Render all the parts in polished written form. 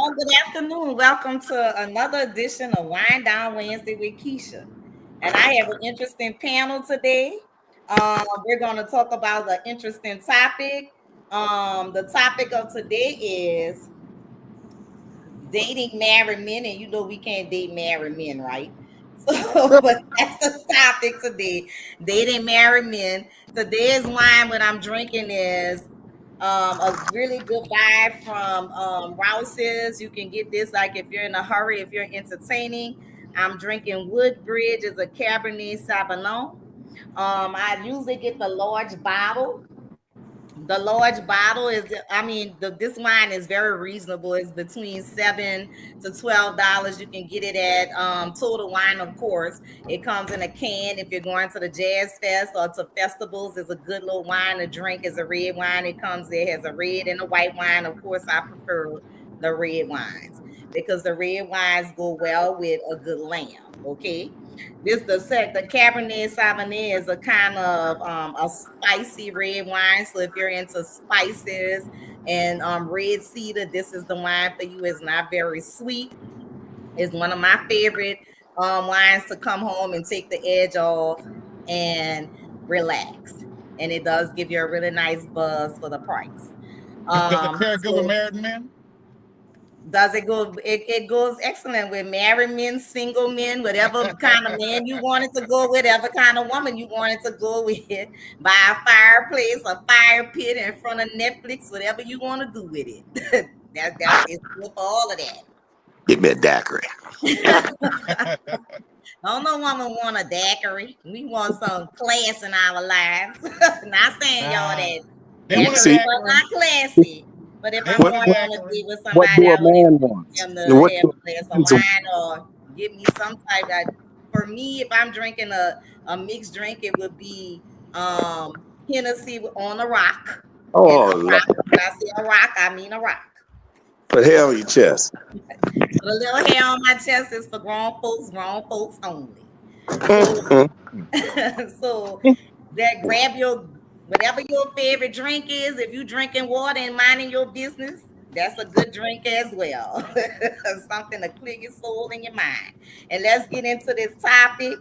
Good afternoon. Welcome to another edition of Winedown Wednesday with Kecia. And I have an interesting panel today. We're going to talk about an interesting topic. The topic of today is dating married men, and you know we can't date married men, right? So, but that's the topic today. Dating married men. Today's wine what I'm drinking is a really good buy from Rouse's. You can get this like if you're in a hurry, if you're entertaining. I'm drinking Woodbridge is a Cabernet Sauvignon. I usually get the large bottle. The large bottle is, I mean, this wine is very reasonable. It's between $7 to $12. You can get it at Total Wine, of course. It comes in a can. If you're going to the Jazz Fest or to festivals, it's a good little wine to drink. It's a red wine. It has a red and a white wine. Of course, I prefer the red wines because the red wines go well with a good lamb. Okay. The Cabernet Sauvignon is a kind of a spicy red wine. So if you're into spices and red cedar, this is the wine for you. It's not very sweet. It's one of my favorite wines to come home and take the edge off and relax. And it does give you a really nice buzz for the price. Does it pair good with married men? Does it go? It goes excellent with married men, single men, whatever kind of man you wanted to go with, whatever kind of woman you wanted to go with. By a fireplace, a fire pit in front of Netflix, whatever you want to do with it. that is good for all of that. Give me a daiquiri. No woman want a daiquiri. We want some class in our lives. Not saying y'all that daiquiri was not classy. But if I'm going on a date with somebody, I would want them to have a glass of wine or give me some type of. For me, if I'm drinking a mixed drink, it would be Hennessy on a rock. Oh, and a rock. When I say a rock, I mean a rock. put hair on your chest. The little hair on my chest is for grown folks only. So that grab your whatever your favorite drink is. If you drinking water and minding your business, that's a good drink as well. Something to clear your soul and your mind. And let's get into this topic.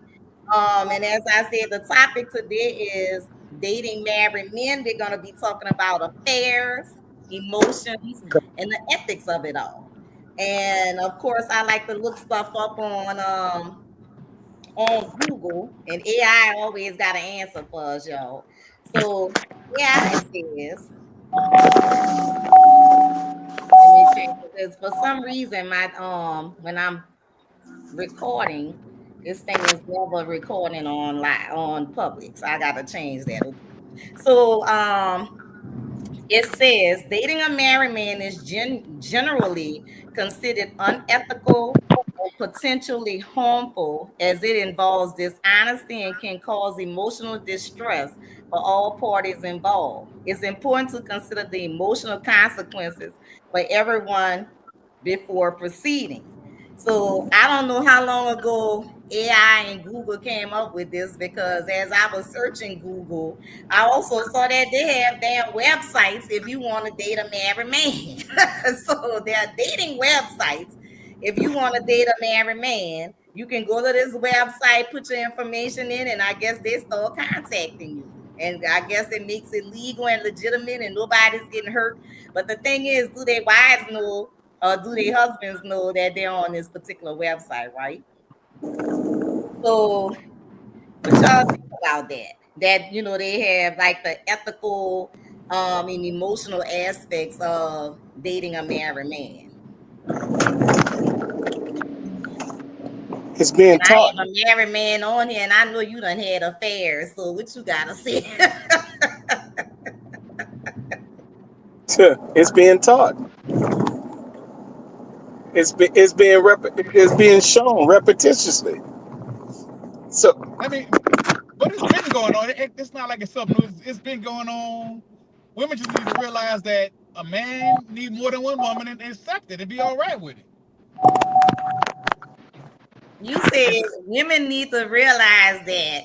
And as I said, the topic today is dating married men. We're going to be talking about affairs, emotions, and the ethics of it all. And of course, I like to look stuff up on Google, and AI always got an answer for us, y'all. So yeah, it says. Let me check because for some reason my when I'm recording, this thing is never recording on public, so I gotta change that. So it says dating a married man is generally considered unethical or potentially harmful as it involves dishonesty and can cause emotional distress for all parties involved. It's important to consider the emotional consequences for everyone before proceeding. So I don't know how long ago AI and Google came up with this because as I was searching Google, I also saw that they have damn websites if you want to date a married man. So there are dating websites. If you want to date a married man, you can go to this website, put your information in, and I guess they start contacting you. And I guess it makes it legal and legitimate and nobody's getting hurt. But the thing is, do their wives know or do their husbands know that they're on this particular website, right? So what y'all think about that? That they have like the ethical and emotional aspects of dating a married man. It's being taught. I have a married man on here, and I know you done had affairs. So what you gotta say? It's being taught. It's being shown repetitiously. So I mean, but it's been going on. It's not like it's something new. It's been going on. Women just need to realize that a man need more than one woman and accept it and be all right with it. You said women need to realize that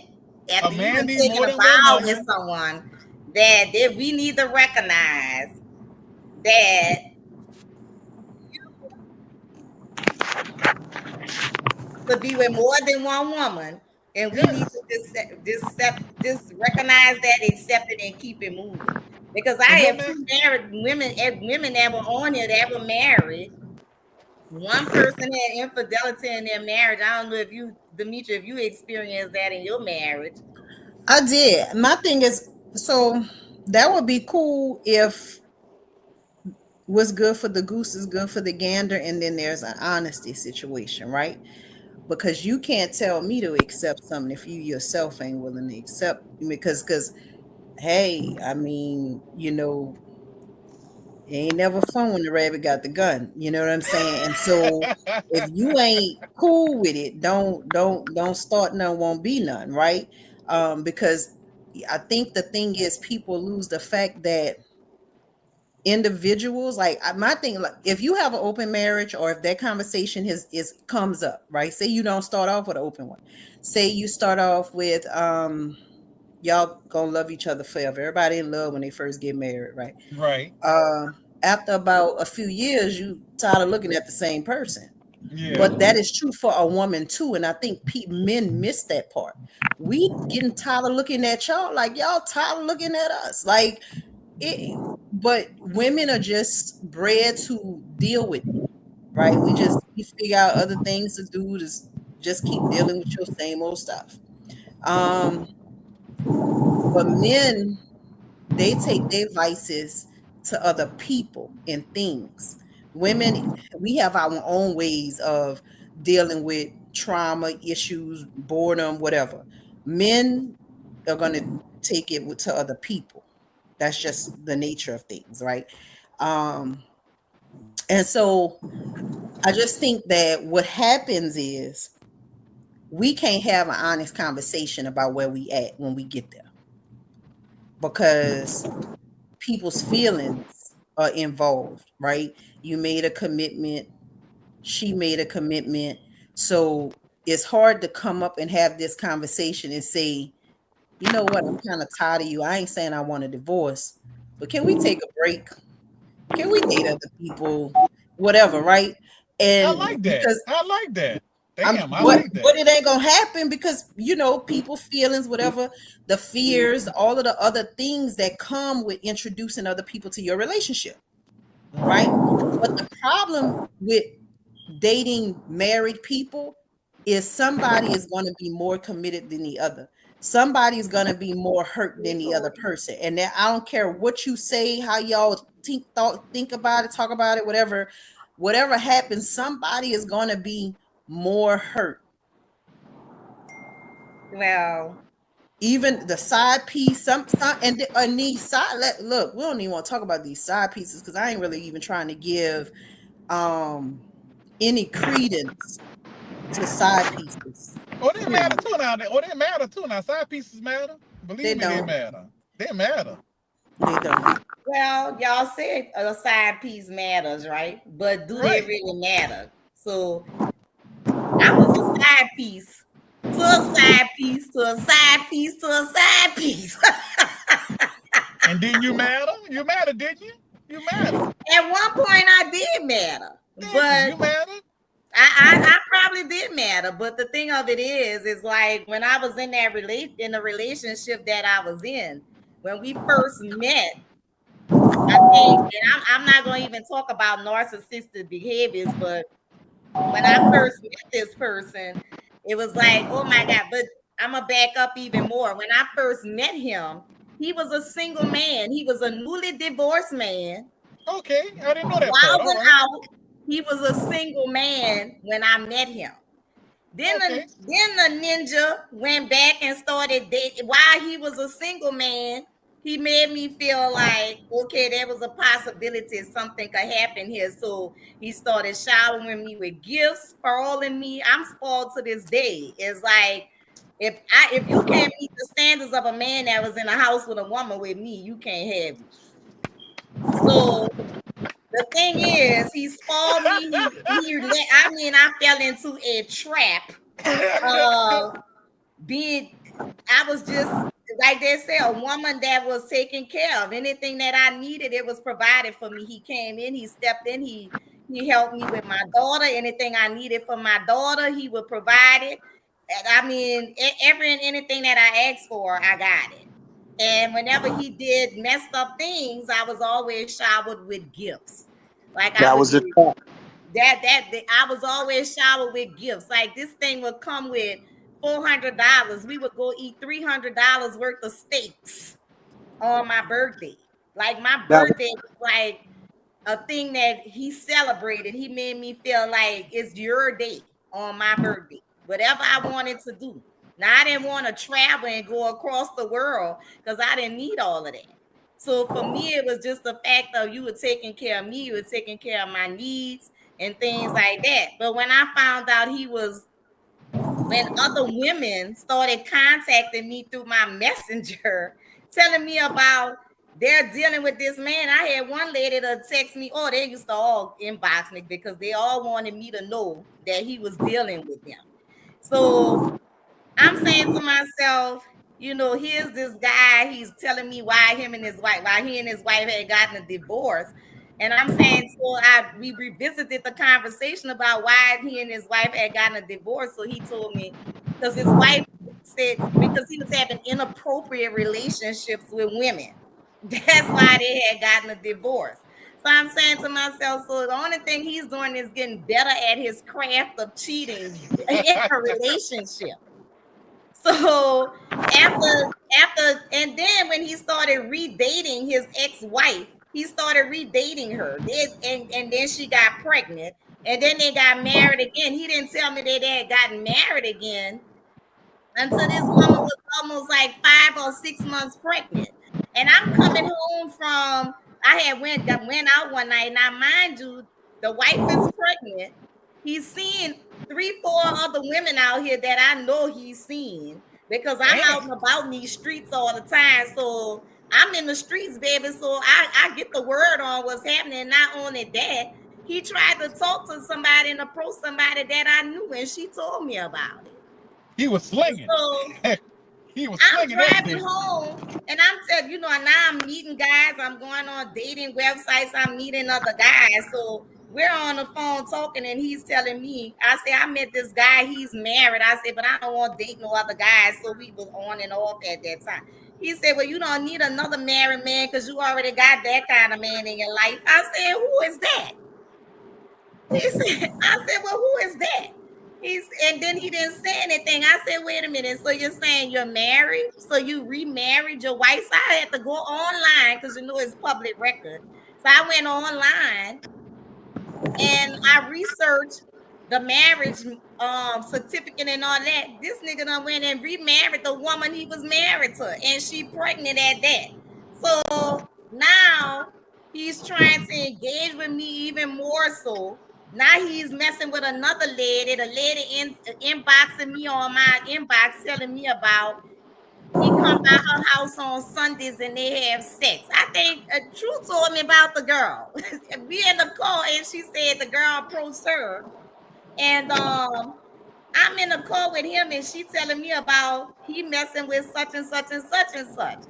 after you've taken a vow with someone, that we need to recognize that to be with more than one woman, and we need Yes. to just recognize that, accept it, and keep it moving. Because I And have then two that, married women that were on here that were married. One person had infidelity in their marriage. I don't know if you, Demetri, if you experienced that in your marriage. I did. My thing is, so that would be cool if what's good for the goose is good for the gander, and then there's an honesty situation, right? Because you can't tell me to accept something if you yourself ain't willing to accept. Because hey, I mean, it ain't never fun when the rabbit got the gun. You know what I'm saying? And so if you ain't cool with it, don't start none, won't be none, right? Because I think the thing is people lose the fact that individuals, like my thing, like if you have an open marriage, or if that conversation is comes up, right? Say you don't start off with an open one. Say you start off with y'all gonna love each other forever. Everybody in love when they first get married, right? right. uh After about a few years, you tired of looking at the same person. Yeah. But that is true for a woman too, and I think men miss that part. We getting tired of looking at y'all, like y'all tired of looking at us, like it. But women are just bred to deal with it, right? We figure out other things to do to just keep dealing with your same old stuff. um but men, they take their vices to other people and things. Women, we have our own ways of dealing with trauma, issues, boredom, whatever. Men are going to take it to other people. That's just the nature of things, right? Um, and so I just think that what happens is we can't have an honest conversation about where we at when we get there, because people's feelings are involved, right? You made a commitment, she made a commitment. So it's hard to come up and have this conversation and say, you know what, I'm kind of tired of you. I ain't saying I want a divorce, but can we take a break? Can we date other people? Whatever, right? I And like that. because I like that. I'm Damn, I but like but that. it ain't gonna happen because people feelings, whatever, the fears, all of the other things that come with introducing other people to your relationship, right? Right. But the problem with dating married people is somebody is going to be more committed than the other. Somebody's going to be more hurt than the other person. And that, I don't care what you say, how y'all think about it, talk about it, whatever happens, somebody is going to be more hurt. Well, Even the side piece, and these side, look, we don't even want to talk about these side pieces because I ain't really even trying to give um any credence to side pieces. Oh, they matter Period. too now. Oh, they matter too now. Side pieces matter. They Believe me, they don't. matter. They matter. They don't. well, y'all said a side piece matters, right? But do they Right. really matter? So I was a side piece to a side piece to a side piece to a side piece. And didn't you matter? You matter, didn't you? You matter. At one point, I did matter, Did you? but You mattered. I probably did matter. But the thing of it is like when I was in in the relationship that I was in, when we first met, I think, and I'm not going to even talk about narcissistic behaviors, but when I first met this person, it was like, oh my God. But I'm going to back up even more. When I first met him, he was a single man, he was a newly divorced man. Okay, I didn't know that part. All Wilding right. out, he was a single man when I met him. Okay. Then the ninja went back and started dating. While he was a single man, he made me feel like, okay, there was a possibility something could happen here. So he started showering me with gifts, spoiling me. I'm spoiled to this day. It's like if you can't meet the standards of a man that was in a house with a woman with me, you can't have me. So the thing is, he spoiled me. I mean, I fell into a trap of being, I was just, like they say, a woman that was taken care of. Anything that I needed, it was provided for me. He came in, he stepped in, he He helped me with my daughter. Anything I needed for my daughter, he would provide it. And I mean, every and anything that I asked for, I got it. And whenever he did messed up things, I was always showered with gifts. Like I That would was get just that. I was always showered with gifts. Like this thing would come with $400. We would go eat $300 worth of steaks on my birthday. Like my That was birthday was like a thing that he celebrated. He made me feel like it's your day on my birthday. Whatever I wanted to do. Now I didn't want to travel and go across the world because I didn't need all of that. So for me, it was just the fact of you were taking care of me, you were taking care of my needs and things like that. But when I found out when other women started contacting me through my messenger, telling me about they're dealing with this man. I had one lady to text me, oh, they used to all inbox me because they all wanted me to know that he was dealing with them. So I'm saying to myself, here's this guy. He's telling me why he and his wife had gotten a divorce. And I'm saying, so we revisited the conversation about why he and his wife had gotten a divorce. So he told me because his wife said because he was having inappropriate relationships with women. That's why they had gotten a divorce. So I'm saying to myself, so the only thing he's doing is getting better at his craft of cheating in a relationship. So and then when he started redating his ex-wife, he started redating her. And then she got pregnant. And then they got married again. He didn't tell me that they had gotten married again until this woman was almost like 5 or 6 months pregnant. And I'm coming home from I had went out one night. Now, mind you, the wife is pregnant. He's seen 3, 4 other women out here that I know he's seen because I'm Damn. out and about in these streets all the time. So I'm in the streets, baby. So I get the word on what's happening. Not only that, he tried to talk to somebody and approach somebody that I knew, and she told me about it. He was slinging. So He was I'm slinging that driving dick. home and I'm telling now I'm meeting guys. I'm going on dating websites. I'm meeting other guys. So we're on the phone talking and he's telling me, I say, I met this guy. He's married. I said, but I don't want to date no other guys. So we was on and off at that time. He said, well, you don't need another married man because you already got that kind of man in your life. I said, who is that? I said, well, who is that? And then he didn't say anything. I said, wait a minute. So you're saying you're married? So you remarried your wife? So I had to go online because it's public record. So I went online and I researched the marriage certificate and all that. This nigga done went and remarried the woman he was married to, and she pregnant at that. So now he's trying to engage with me even more so. Now he's messing with another lady. The lady inboxing me on my inbox, telling me about he come by her house on Sundays and they have sex. I think True told me about the girl. We in the call and she said the girl approached her, and I'm in a call with him and she telling me about he messing with such and such and such and such.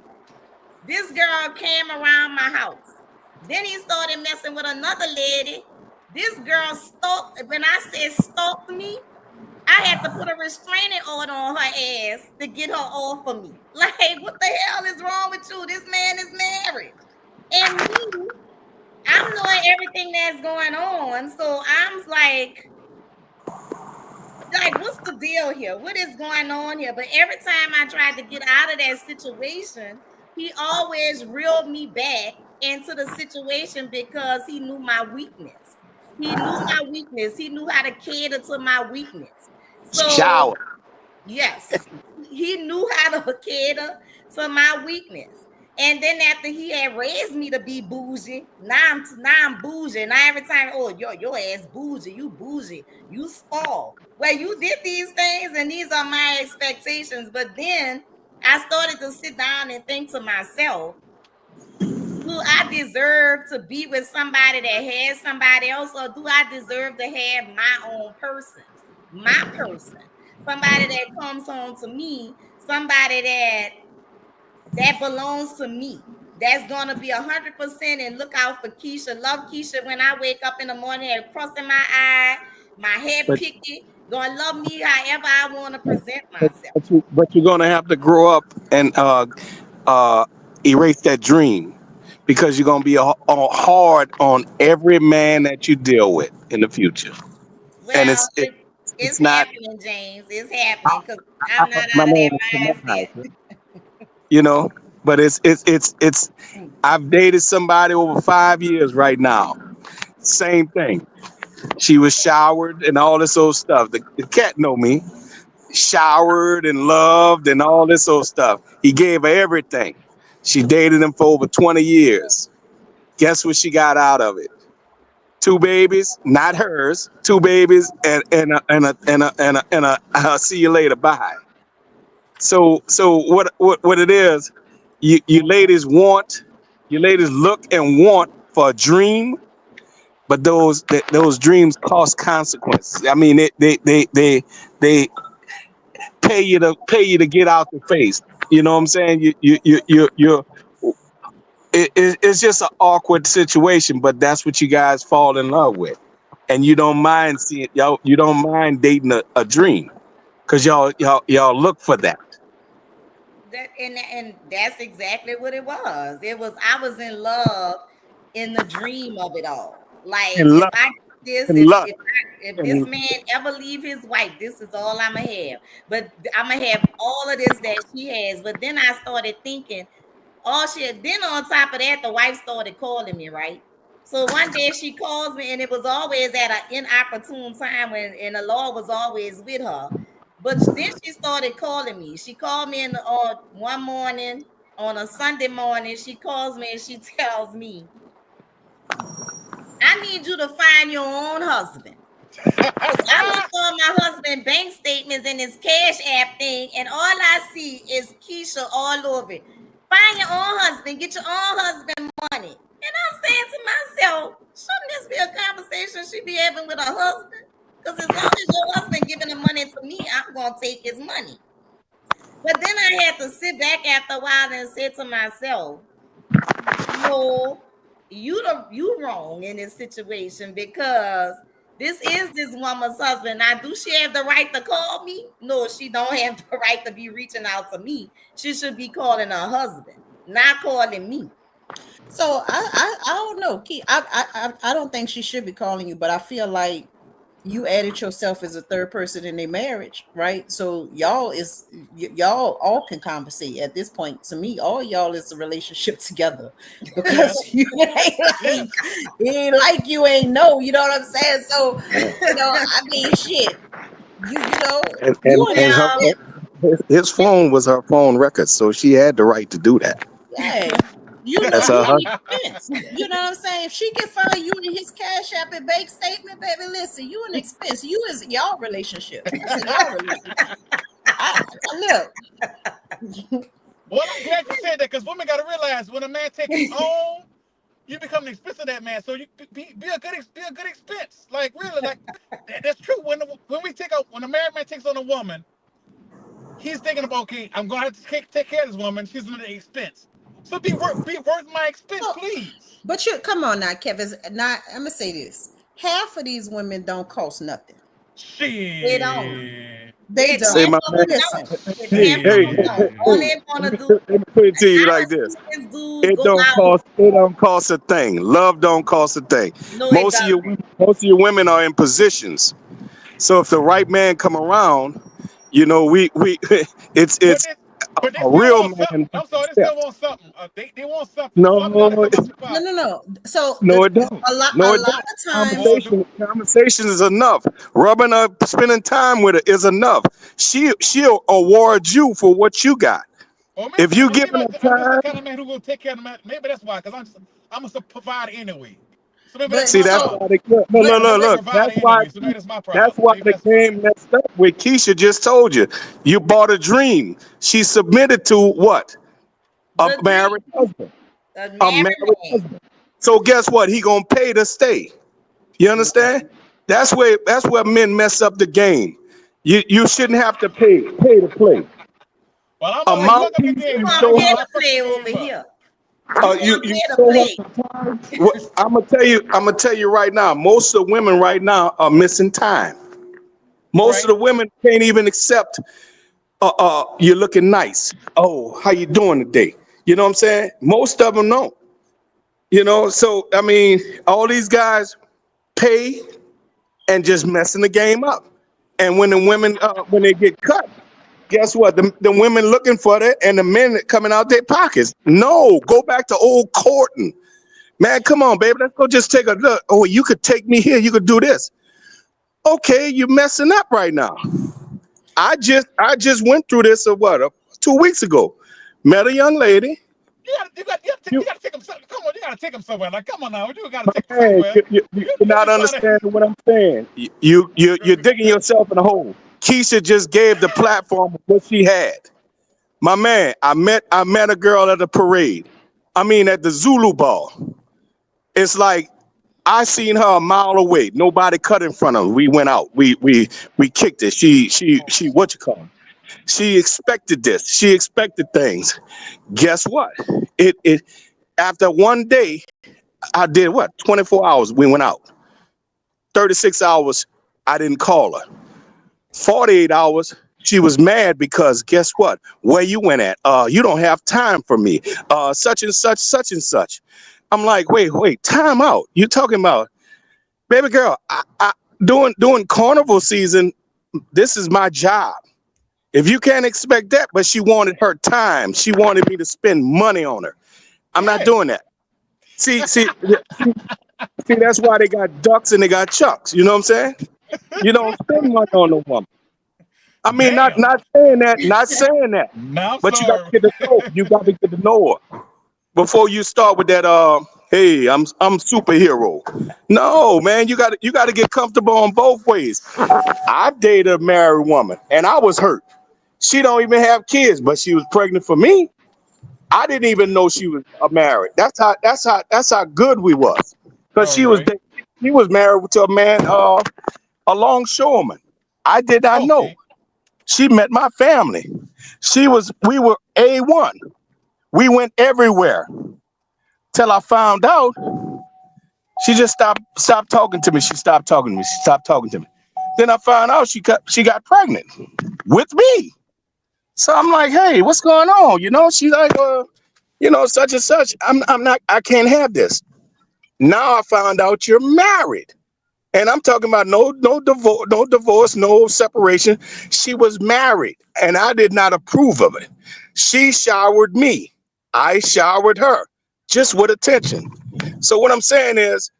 This girl came around my house. Then he started messing with another lady. This girl stalked. When I said stalked me, I had to put a restraining order on her ass to get her off of me. Like, what the hell is wrong with you? This man is married. And me, I'm knowing everything that's going on. So I'm like, what's the deal here? What is going on here? But every time I tried to get out of that situation, he always reeled me back into the situation because he knew my weakness. He knew my weakness. He knew how to cater to my weakness. So, shower. yes, he knew how to cater to my weakness. And then after he had raised me to be bougie, now I'm bougie. Now every time, oh, your ass bougie, you spoiled. Well, you did these things, and these are my expectations. But then I started to sit down and think to myself, do I deserve to be with somebody that has somebody else, or do I deserve to have my own person? My person. Somebody that comes home to me, somebody that belongs to me. that's gonna be 100% and look out for Kecia. Love Kecia when I wake up in the morning, and crossing my eye, my head But picky. Gonna love me however I want to present myself. but you're gonna have to grow up and uh, erase that dream because you're gonna be hard on every man that you deal with in the future, and Well, it's it's not. happening, James. It's happening because I'm not My out of name that is Samaj, mindset. you know. But it's. I've dated somebody over 5 years right now. Same thing. She was showered and all this old stuff. The cat know me. Showered and loved and all this old stuff. He gave her everything. She dated him for over 20 years. Guess what she got out of it? Two babies, not hers. Two babies and a see you later, bye. So what it is? You ladies look and want for a dream, but those dreams cost consequences. I mean, they pay you to get out the face. You know what I'm saying? It's just an awkward situation, but that's what you guys fall in love with, and you don't mind seeing y'all. You don't mind dating a dream because y'all look for that. And that's exactly what it was. It was I was in love in the dream of it all. Like And if love I do this, and love if this and, man ever leave his wife, this is all I'ma have. But I'ma have all of this that she has. But then I started thinking, all shit. Then on top of that, the wife started calling me, right? So one day she calls me, and it was always at an inopportune time when and the Lord was always with her. But then she started calling me. She called me on one morning on a Sunday morning. She calls me and she tells me, "I need you to find your own husband." Because I looked on my husband's bank statements and his cash app thing, and all I see is Kecia all over it. Find your own husband, get your own husband money. And I'm saying to myself, shouldn't this be a conversation she be having with her husband? Because as long as your husband giving the money to me, I'm gonna take his money. But then I had to sit back after a while and say to myself, no, you wrong in this situation because this is this woman's husband. Now, do she have the right to call me? No, she don't have the right to be reaching out to me. She should be calling her husband, not calling me. So I don't know. I don't think she should be calling you, but I feel like you added yourself as a third person in their marriage, right? So y'all all can conversate at this point. To me, all y'all is a relationship together because Yes. it ain't like you ain't know. You know what I'm saying? So I mean, shit. You an and her Well, independent. his phone was her phone record, so she had the right to do that. Yeah. That's You her an husband. expense. You know what I'm saying? If she can find you in his cash app and bank statement, baby, listen, you an expense. You is y'all relationship. That's a y'all relationship. Look, Well, I'm glad you said that because women got to realize when a man take you home, you become the expense of that man. So you be a good expense. Like really, like that's true. When a married man takes on a woman, he's thinking about, okay, I'm gonna have to take care of this woman. She's an expense. So be worth my expense, so, please. but you come on now, Kevin. Not I'm gonna say this. Half of these women don't cost nothing. they don't. Shit. They Say Half don't. my of man. them Listen, don't. Half of Hey, them don't. Shit. All hey, they want to do, let me put it to you I like done this. seen this dude It go don't out. cost. It don't cost a thing. Love don't cost a thing. No, it doesn't. Most of your women are in positions. So if the right man come around, we But it's they, but they a still real want something. man I'm sorry, they still steps. want something. They want something. Something got to No, come out your no, pocket. no, no. So no, it don't. No, a it lot don't. of times, Oh, do Conversation is enough. Rubbing her, spending time with her is enough. She'll award you for what you got. or If you giving her I'm just the time, kind of man who will take care of the man. Maybe that's why, because I'm a provider anyway. So maybe that's but see, my that's so why problem. they look, but I'm a great look. provider anyway. So maybe that's my That's problem. why Maybe the that's why. game messed up with Kecia just told you. You bought a dream. She submitted to what? A The dream, married husband. a A married married man. husband. So guess what? He gonna pay to stay. You understand? That's where men mess up the game. You shouldn't have to pay to play. Well, I'm A over here. He look up the mouthpiece game, You is man. gonna so pay hard. to I fuck the play over game up. here. You You want you me to know what? play? I'm gonna tell you right now. Most of the women right now are missing time. Most of Right. the women can't even accept. You're looking nice. Oh, how you doing today? You know what I'm saying? Most of them don't. So I mean, all these guys pay and just messing the game up. And when the women, when they get cut, guess what? The women looking for it, and the men coming out their pockets. No, go back to old courting. Man, come on, baby. Let's go just take a look. Oh, you could take me here. You could do this. Okay, you're messing up right now. I just went through this 2 weeks ago. Met a young lady. You You gotta take them. Come on, you gotta take them somewhere. Like, come on now, you gotta take them man, somewhere. you're You not just try to. understanding what I'm saying. You're digging yourself in a hole. Keisha just gave the platform of what she had. My man, I met a girl at a parade. I mean at the Zulu ball. It's like I seen her a mile away. Nobody cut in front of her. We went out. We kicked it. She what you call it? She expected this. She expected things. Guess what? It after one day, I did what? 24 hours. We went out. 36 hours, I didn't call her. 48 hours, she was mad because guess what? Where you went at? You don't have time for me. Such and such, such and such. I'm like, wait, time out. You talking about, baby girl? Doing carnival season. This is my job. If you can't expect that, but she wanted her time. She wanted me to spend money on her. I'm not Yeah. doing that. See, that's why they got ducks and they got chucks. You know what I'm saying? You don't spend money on a woman. I mean, not Damn. not saying that, not saying that, Now I'm but you got sorry. to get to know. You got to get to know her before you start with that. Hey, I'm superhero. No, man, you got to get comfortable on both ways. I dated a married woman, and I was hurt. She don't even have kids, but she was pregnant for me. I didn't even know she was married. That's how good we was. Because All right. she was married to a man, a longshoreman. I did not know. Okay. She met my family. We were A1. We went everywhere. Till I found out she just stopped talking to me. She stopped talking to me. She stopped talking to me. Then I found out she got pregnant with me. So I'm like, hey, what's going on? She's like, such and such. I can't have this. Now I found out you're married. And I'm talking about no divorce, no separation. She was married, and I did not approve of it. She showered me. I showered her, just with attention. So what I'm saying is,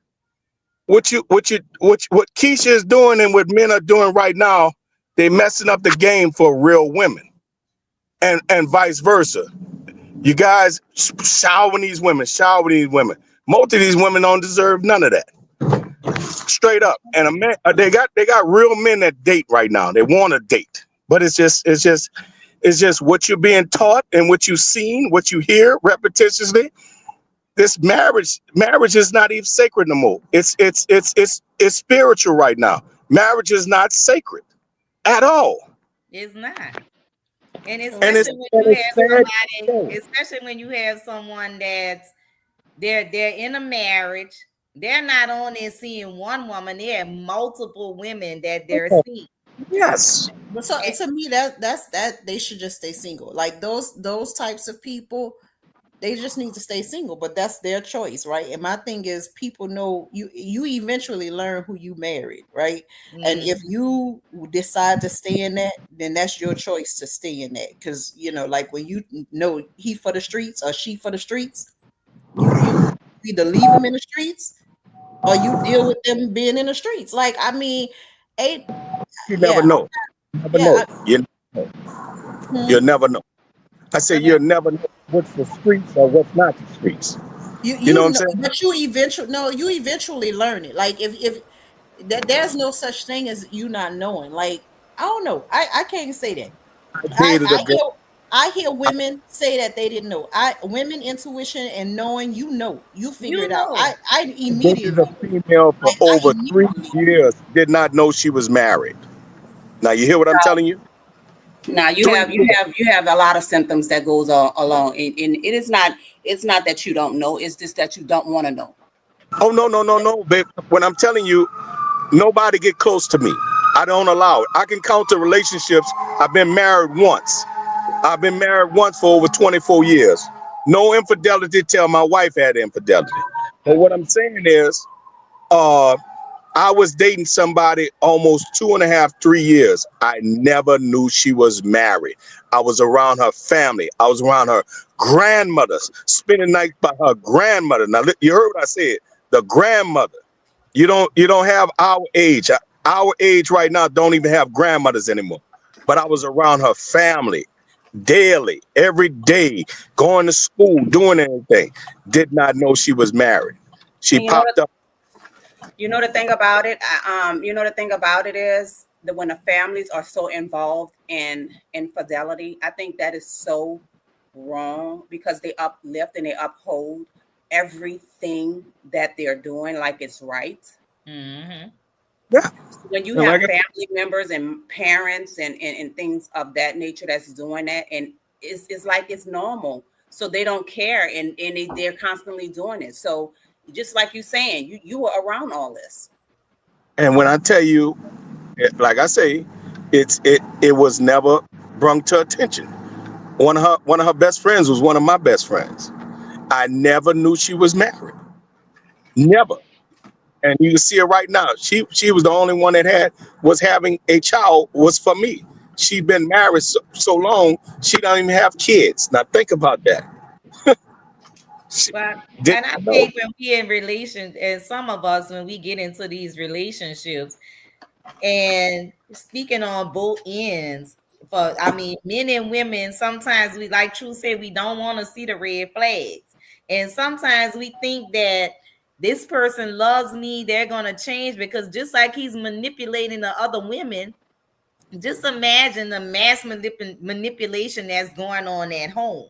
what Keisha is doing and what men are doing right now, they messing up the game for real women, and vice versa. You guys shower these women. Most of these women don't deserve none of that. Straight up. And a man, they got real men that date right now. They want to date, but it's just what you're being taught and what you've seen, what you hear repetitiously. This marriage is not even sacred no more. It's spiritual right now. Marriage is not sacred at all, It's not. And and it's especially when and you it's have sad. somebody, especially when you have someone that's they're in a marriage, they're not only seeing one woman, they have multiple women that they're seeing. Yes, But so And to me, that they should just stay single. Like those types of people, they just need to stay single. But that's their choice, right? And my thing is, people know you eventually learn who you married, right? And if mhm. you decide to stay in that, then that's your choice to stay in that. Because like when you know he for the streets or she for the streets, you either leave them in the streets or you deal with them being in the streets. Like I mean, ain't you never yeah, know. Never yeah. know. You'll Hmm. never know. I say But you'll never know what's the streets or what's not the streets. You You know what you I'm know, saying? but you eventually learn it. Like if that there's no such thing as you not knowing. Like I don't know. I can't say that. I I dated a I girl. hear I hear women say that they didn't know. Women intuition and knowing, you figure you it out. know, I I dated a immediately knew. female for Like I over three immediately knew. years. Did not know she was married. Now you hear what I'm telling you? Now Three. you have a lot of symptoms that goes along, and it is not, it's not that you don't know, it's just that you don't want to know. Oh no, no, no, no, babe. When I'm telling you, nobody get close to me. I don't allow it. I can count the relationships. I've been married once. I've been married once for over 24 years. No infidelity till my wife had infidelity. But what I'm saying is, uh, I was dating somebody almost 2.5, 3 years. I never knew she was married. I was around her family. I was around her grandmothers, spending nights by her grandmother. Now, you heard what I said. The grandmother. You don't have our age. Our age right now don't even have grandmothers anymore. But I was around her family daily, every day, going to school, doing anything. Did not know she was married. She And popped up. you know the thing about it, you know the thing about it is that when the families are so involved in infidelity, I think that is so wrong because they uplift and they uphold everything that they're doing like it's right. Mm-hmm. Yeah. When you And have like family members and parents and things of that nature that's doing that, and it's like it's normal, so they don't care, and they're constantly doing it. So just like you saying, you were around all this. and when I tell you, like I say, it was never brung to attention. One of her best friends was one of my best friends. I never knew she was married. Never. And you can see her right now. She was the only one that was having a child was for me. She'd been married so long she don't even have kids. Now think about that. She But did and I not know. think when we in relation, and some of us when we get into these relationships, and speaking on both ends, for I mean, men and women, sometimes we, like True said, we don't want to see the red flags, and sometimes we think that this person loves me, they're gonna change, because just like he's manipulating the other women, just imagine the mass manipulation that's going on at home.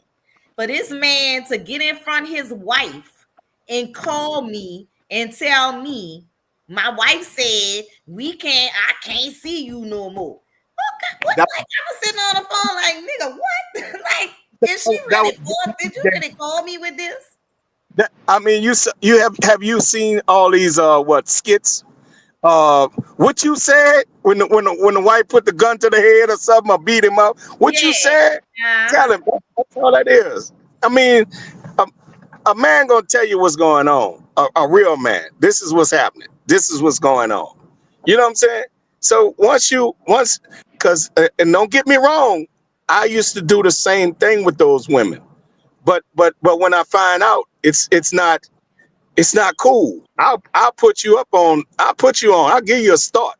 For this man to get in front of his wife and call me and tell me, my wife said I can't see you no more. Okay, what? That, Like, I was sitting on the phone like, nigga, what? Like, is she that really for? Did you was really call me with this? I mean, you have you seen all these what skits? What you said when the wife put the gun to the head or something or beat him up? What you Yeah. said? Tell him. That's all that is. I mean, a, a man gonna tell you what's going on. A real man. This is what's happening. This is what's going on. You know what I'm saying? So once, because and don't get me wrong, I used to do the same thing with those women. But when I find out it's not cool. I'll put you up on. I'll put you on. I'll give you a start.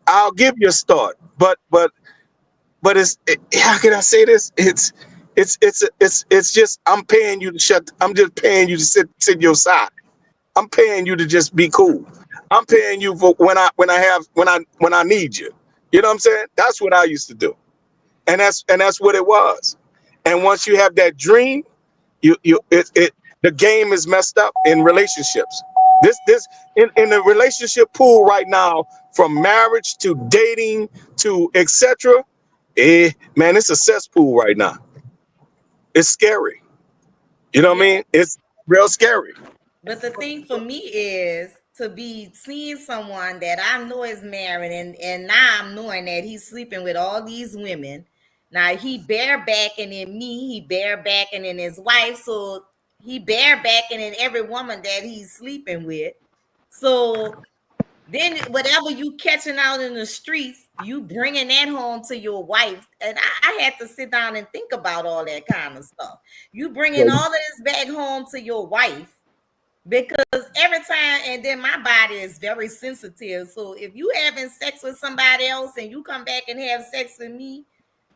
I'll give you a start. But how can I say this? It's just I'm paying you to shut. I'm just paying you to sit your side. I'm paying you to just be cool. I'm paying you for when I need you. You know what I'm saying? That's what I used to do, and that's what it was. And once you have that dream, the game is messed up in relationships. This in the relationship pool right now, from marriage to dating to etc. Man, it's a cesspool right now. It's scary. You know what I Yeah. mean? It's real scary. But the thing for me is to be seeing someone that I know is married, and now I'm knowing that he's sleeping with all these women. Now he barebacking in me, he barebacking in his wife, so he barebacking in every woman that he's sleeping with. So then whatever you catching out in the streets, you bringing that home to your wife. And I had to sit down and think about all that kind of stuff. You bringing Well, all of this back home to your wife, because every time, and then my body is very sensitive, so if you having sex with somebody else and you come back and have sex with me,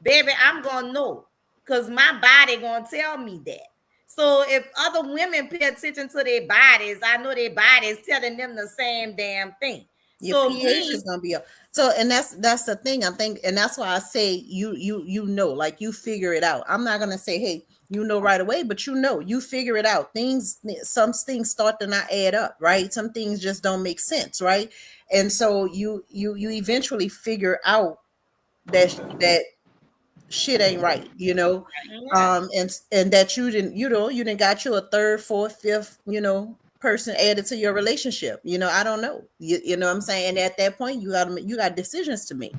baby, I'm gonna know, because my body gonna tell me that. So if other women pay attention to their bodies, I know their bodies telling them the same damn thing. Your So pH is me, gonna be up. So, and that's the thing. I think, and that's why I say you know, like you figure it out. I'm not gonna say, hey, you know right away, but you figure it out. Some things start to not add up, right? Some things just don't make sense, right? And so you eventually figure out that shit ain't right, you know. Yeah. And that you didn't, you didn't got you a third, fourth, fifth, person added to your relationship. I don't know. You know what I'm saying? And at that point, you got decisions to make.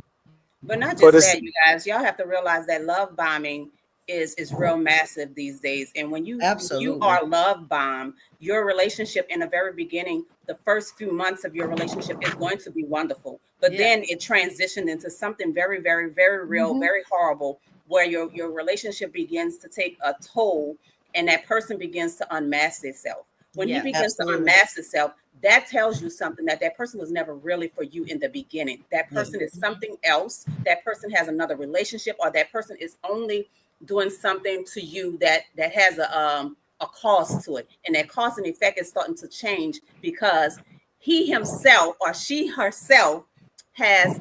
But not But just it's that, you guys. Y'all have to realize that love bombing is real massive these days. And when you Absolutely. are love bombed, your relationship in the very beginning, the first few months of your relationship is going to be wonderful. But Yeah. then it transitioned into something very, very, very real, Hmm. very horrible, where your relationship begins to take a toll and that person begins to unmask itself. When he Yeah. begins to Absolutely. unmask itself, that tells you something that that person was never really for you in the beginning. That Yeah. person is something else. That person has another relationship, or that person is only doing something to you that has a cost to it, and that cause and effect is starting to change because he himself or she herself has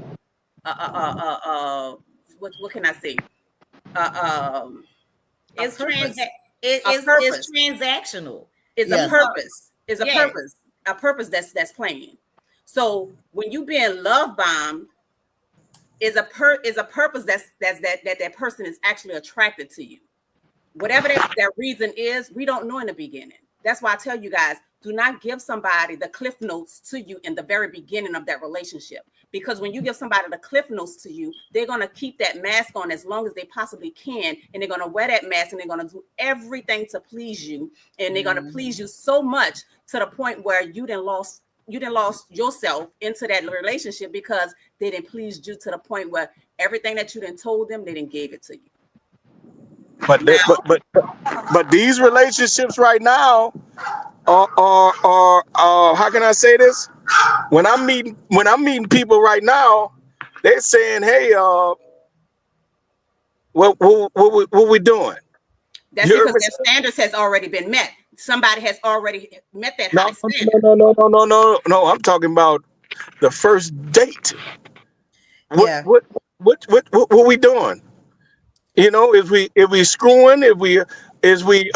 what can I say? A It's trans purpose. it A is purpose transactional. is a Yeah. You know, purpose. Is a yeah. purpose. A purpose that's playing. So when you being love bombed, is a purpose that person is actually attracted to you. Whatever that reason is, we don't know in the beginning. That's why I tell you guys, do not give somebody the cliff notes to you in the very beginning of that relationship. Because when you give somebody the cliff notes to you, they're going to keep that mask on as long as they possibly can. And they're going to wear that mask and they're going to do everything to please you. And they're going to please you so much to the point where you didn't lost yourself into that relationship because they didn't please you to the point where everything that you didn't told them, they didn't gave it to you. but Now, the- but these relationships right now are how can I say this? When I'm meeting people right now, they're saying, "Hey, what we doing?" that's You heard because me their say that? standards has already been met. Somebody has already met that No, high no, standard. no, no, no, no, no, no, no. I'm talking about the first date. What Yeah. what what we doing? If we screwing, if we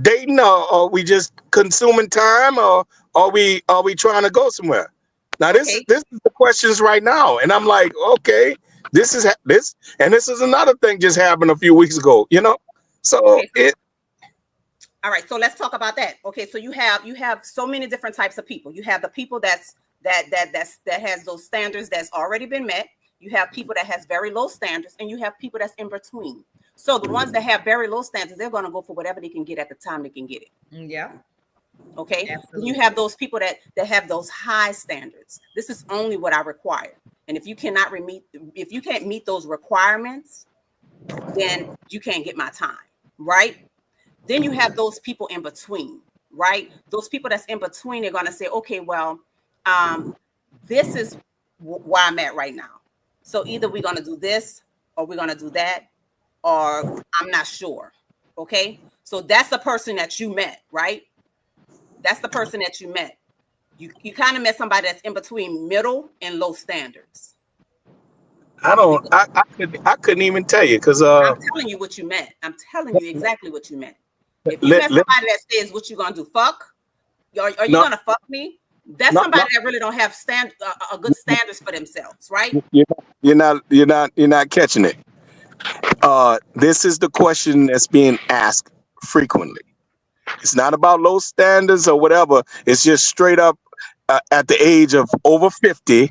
dating, or are we just consuming time, or are we trying to go somewhere? Now this Okay. this is the questions right now, and I'm like, okay, this is another thing just happened a few weeks ago. So Okay. All right. So let's talk about that. Okay. So you have so many different types of people. You have the people that has those standards that's already been met. You have people that has very low standards, and you have people that's in between. So the ones that have very low standards, they're going to go for whatever they can get at the time they can get it. Yeah. Okay. Then you have Absolutely. those people that have those high standards. This is only what I require. And if you can't meet those requirements, then you can't get my time, right? Then you have those people in between, right? Those people that's in between are going to say, okay, well, um, this is where I'm at right now. So either we're going to do this or we're going to do that, or I'm not sure. Okay. So that's the person that you met, right? That's the person that you met. You kind of met somebody that's in between middle and low standards. I don't, Because I couldn't even tell you because I'm telling you what you meant. I'm telling you exactly what you meant. If you let, met let somebody that says, "What you gonna do? Fuck? Are you no gonna fuck me?" That's no somebody no that really don't have a good standards for themselves, right? you're not catching it. This is the question that's being asked frequently. It's not about low standards or whatever. It's just straight up at the age of over 50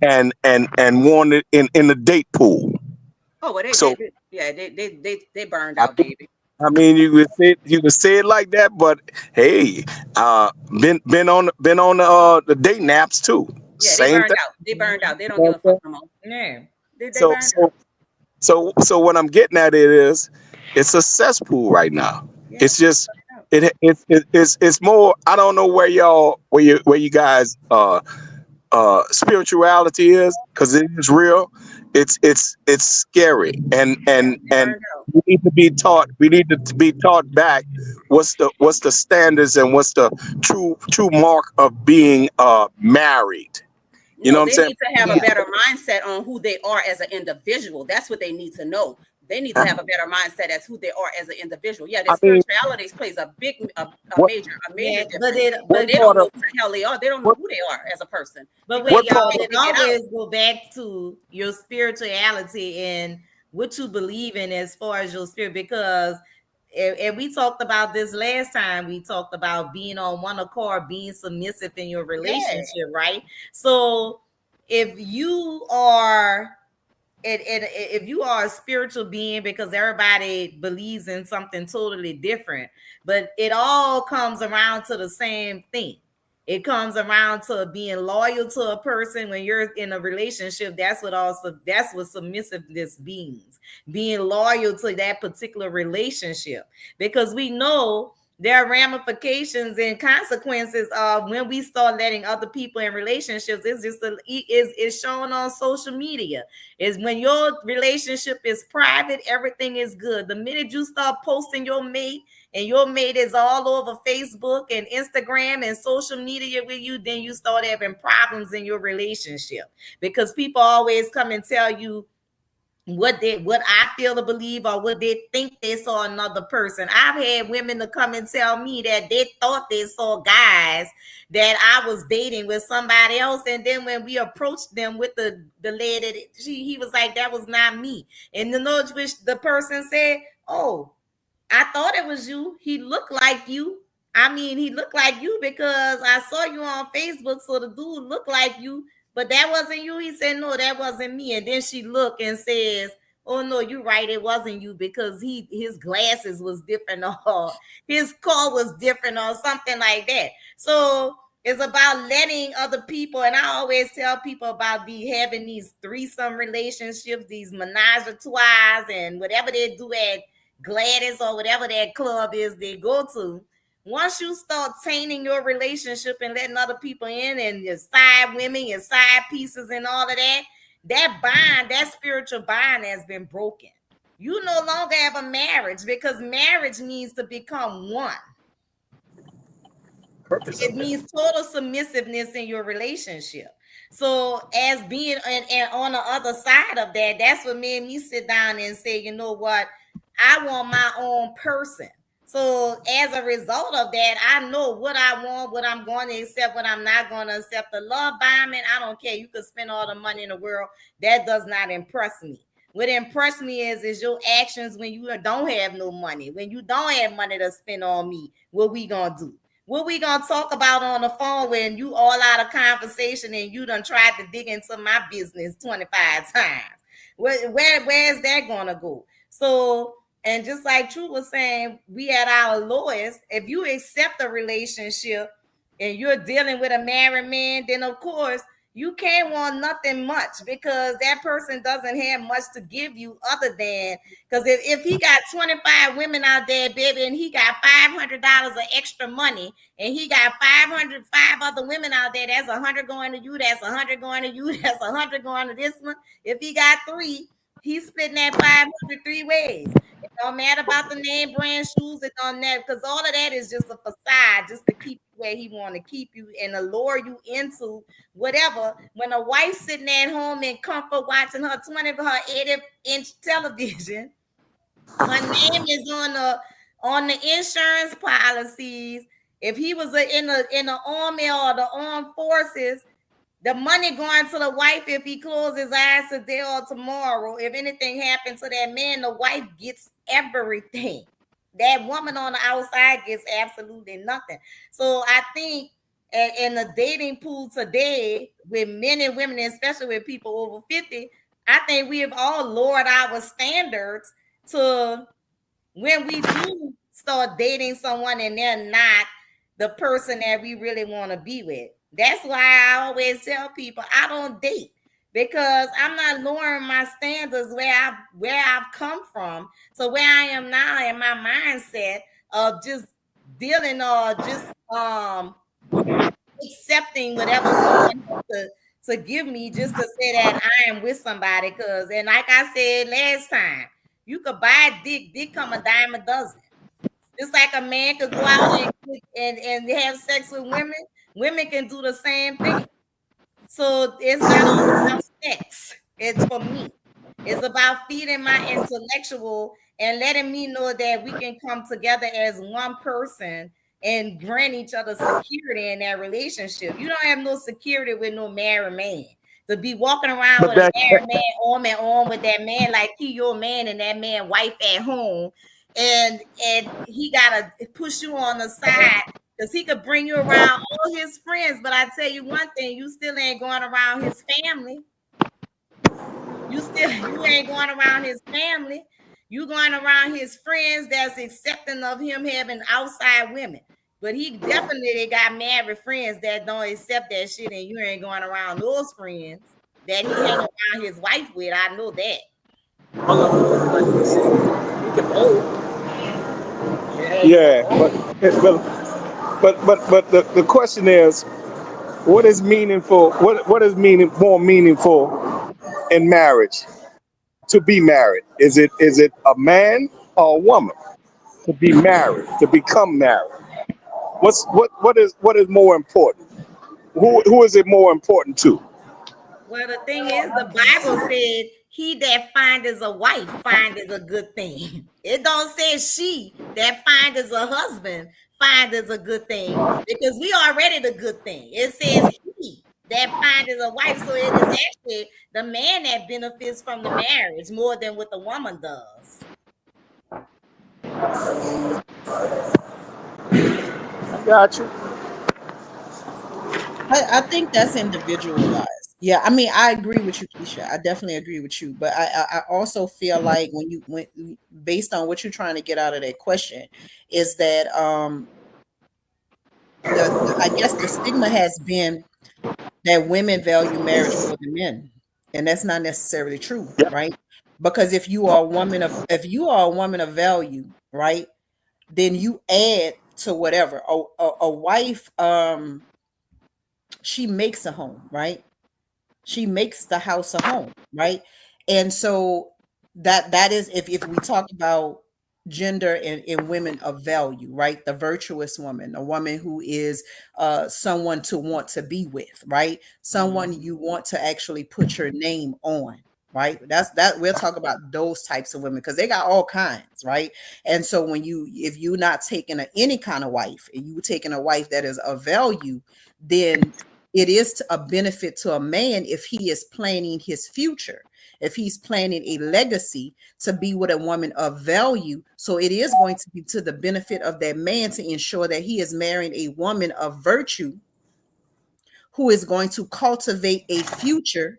and wanted in the date pool. Oh well, So yeah, they burned I out, baby. I mean, you could say it like that, but hey, uh, been on the dating apps too. Yeah, they Same burned thing. out. They burned out. They don't You know give a what I'm fuck saying? no more. Yeah. They So burned so out. so what I'm getting at it is, it's a cesspool right now. Yeah, It's they just burned out. it's more. I don't know where you guys spirituality is, because it is real. It's scary, and Yeah, and they and burned out. we need to be taught back what's the standards and what's the true mark of being married. You know No, what I'm they saying? need to have a Yeah. better mindset on who they are as an individual. That's what they need to know. They need to have a better mindset as who they are as an individual. Yeah, their I mean, spirituality plays a what major Yeah, but difference. it But what but they don't part know of who the hell they are. They don't know what who they are as a person but because wait, what they y'all, part can't of it figure it out. always go back to your spirituality and what you believe in as far as your spirit, because and we talked about this last time. We talked about being on one accord, being submissive in your Yeah. relationship, right? So if you are and if you are a spiritual being, because everybody believes in something totally different, but it all comes around to the same thing. It comes around to being loyal to a person. When you're in a relationship, that's what submissiveness means, being loyal to that particular relationship, because we know there are ramifications and consequences of when we start letting other people in relationships. It's shown on social media. Is when your relationship is private, everything is good. The minute you start posting your mate and your mate is all over Facebook and Instagram and social media with you, then you start having problems in your relationship, because people always come and tell you what I feel to believe or what they think they saw another person. I've had women to come and tell me that they thought they saw guys that I was dating with somebody else, and then when we approached them with the lady, he was like, that was not me. And the note which the person said, oh, I thought it was you. He looked like you. I mean, he looked like you because I saw you on Facebook. So the dude looked like you, but that wasn't you. He said, no, that wasn't me. And then she looked and says, oh no, you're right. It wasn't you, because his glasses was different or his car was different or something like that. So it's about letting other people, and I always tell people about having these threesome relationships, these menage a trois, and whatever they do at Gladys or whatever that club is they go to. Once you start tainting your relationship and letting other people in, and your side women, your side pieces, and all of that, that bond, that spiritual bond has been broken. You no longer have a marriage, because marriage means to become one. purpose It of it? means total submissiveness in your relationship. So as being and on the other side of that, that's what made me sit down and say, you know what, I want my own person. So as a result of that, I know what I want, what I'm going to accept, what I'm not going to accept. The love bombing, I don't care. You could spend all the money in the world. That does not impress me. What impressed me is your actions when you don't have no money, when you don't have money to spend on me. What we gonna do? What we gonna talk about on the phone when you all out of conversation and you done tried to dig into my business 25 times? Where's that gonna go? So, and just like True was saying, we at our lowest. If you accept a relationship and you're dealing with a married man, then of course you can't want nothing much, because that person doesn't have much to give you other than, because if he got 25 women out there, baby, and he got $500 of extra money, and he got 505 other women out there, that's 100 going to you, that's 100 going to you, that's 100 going to this one. If he got three, he's splitting that 500 ways. It don't matter about the name brand shoes. It don't matter, because all of that is just a facade, just to keep you where he want to keep you and to lure you into whatever. When a wife sitting at home in comfort watching her 80-inch television, her name is on the insurance policies. If he was in the army or the armed forces, the money going to the wife. If he closes his eyes today or tomorrow, if anything happened to that man, the wife gets everything. That woman on the outside gets absolutely nothing. So I think in the dating pool today, with men and women, especially with people over 50, I think we have all lowered our standards to when we do start dating someone and they're not the person that we really want to be with. That's why I always tell people I don't date, because I'm not lowering my standards where I've come from. So where I am now in my mindset of just dealing or just accepting whatever someone has to give me, just to say that I am with somebody. Cause and like I said last time, you could buy dick come a dime a dozen. Just like a man could go out and have sex with women, women can do the same thing. So it's not all about sex. It's for me. It's about feeding my intellectual and letting me know that we can come together as one person and grant each other security in that relationship. You don't have no security with no married man. To be walking around But with a that married man arm and arm with that man like he your man and that man wife at home, and he gotta push you on the side because he could bring you around all his friends. But I tell you one thing, you still ain't going around his family. You ain't going around his family. You going around his friends that's accepting of him having outside women. But he definitely got married friends that don't accept that shit, and you ain't going around those friends that he hang around his wife with. I know that. yeah, but the question is, what is meaningful? What is meaning more meaningful in marriage? To be married, is it a man or a woman to be married, to become married? What is more important? Who is it more important to? Well, the thing is, the Bible said, "He that findeth a wife findeth a good thing." It don't say she that findeth a husband findeth a good thing because we already the good thing. It says he that findeth a wife, so it is actually the man that benefits from the marriage more than what the woman does. I got you. I think that's individualized. Yeah, I mean, I agree with you, Keisha. I definitely agree with you. But I also feel like when based on what you're trying to get out of that question, is that I guess the stigma has been that women value marriage more than men, and that's not necessarily true, Yeah, right? Because if you are a woman of value, right, then you add to whatever a wife. She makes a home, right? She makes the house a home, right? And so that is, if we talk about gender and women of value, right? The virtuous woman, a woman who is someone to want to be with, right? Someone you want to actually put your name on, right? That we'll talk about those types of women because they got all kinds, right? And so if you're not taking any kind of wife and you taking a wife that is of value, then it is a benefit to a man if he is planning his future, if he's planning a legacy to be with a woman of value. So it is going to be to the benefit of that man to ensure that he is marrying a woman of virtue who is going to cultivate a future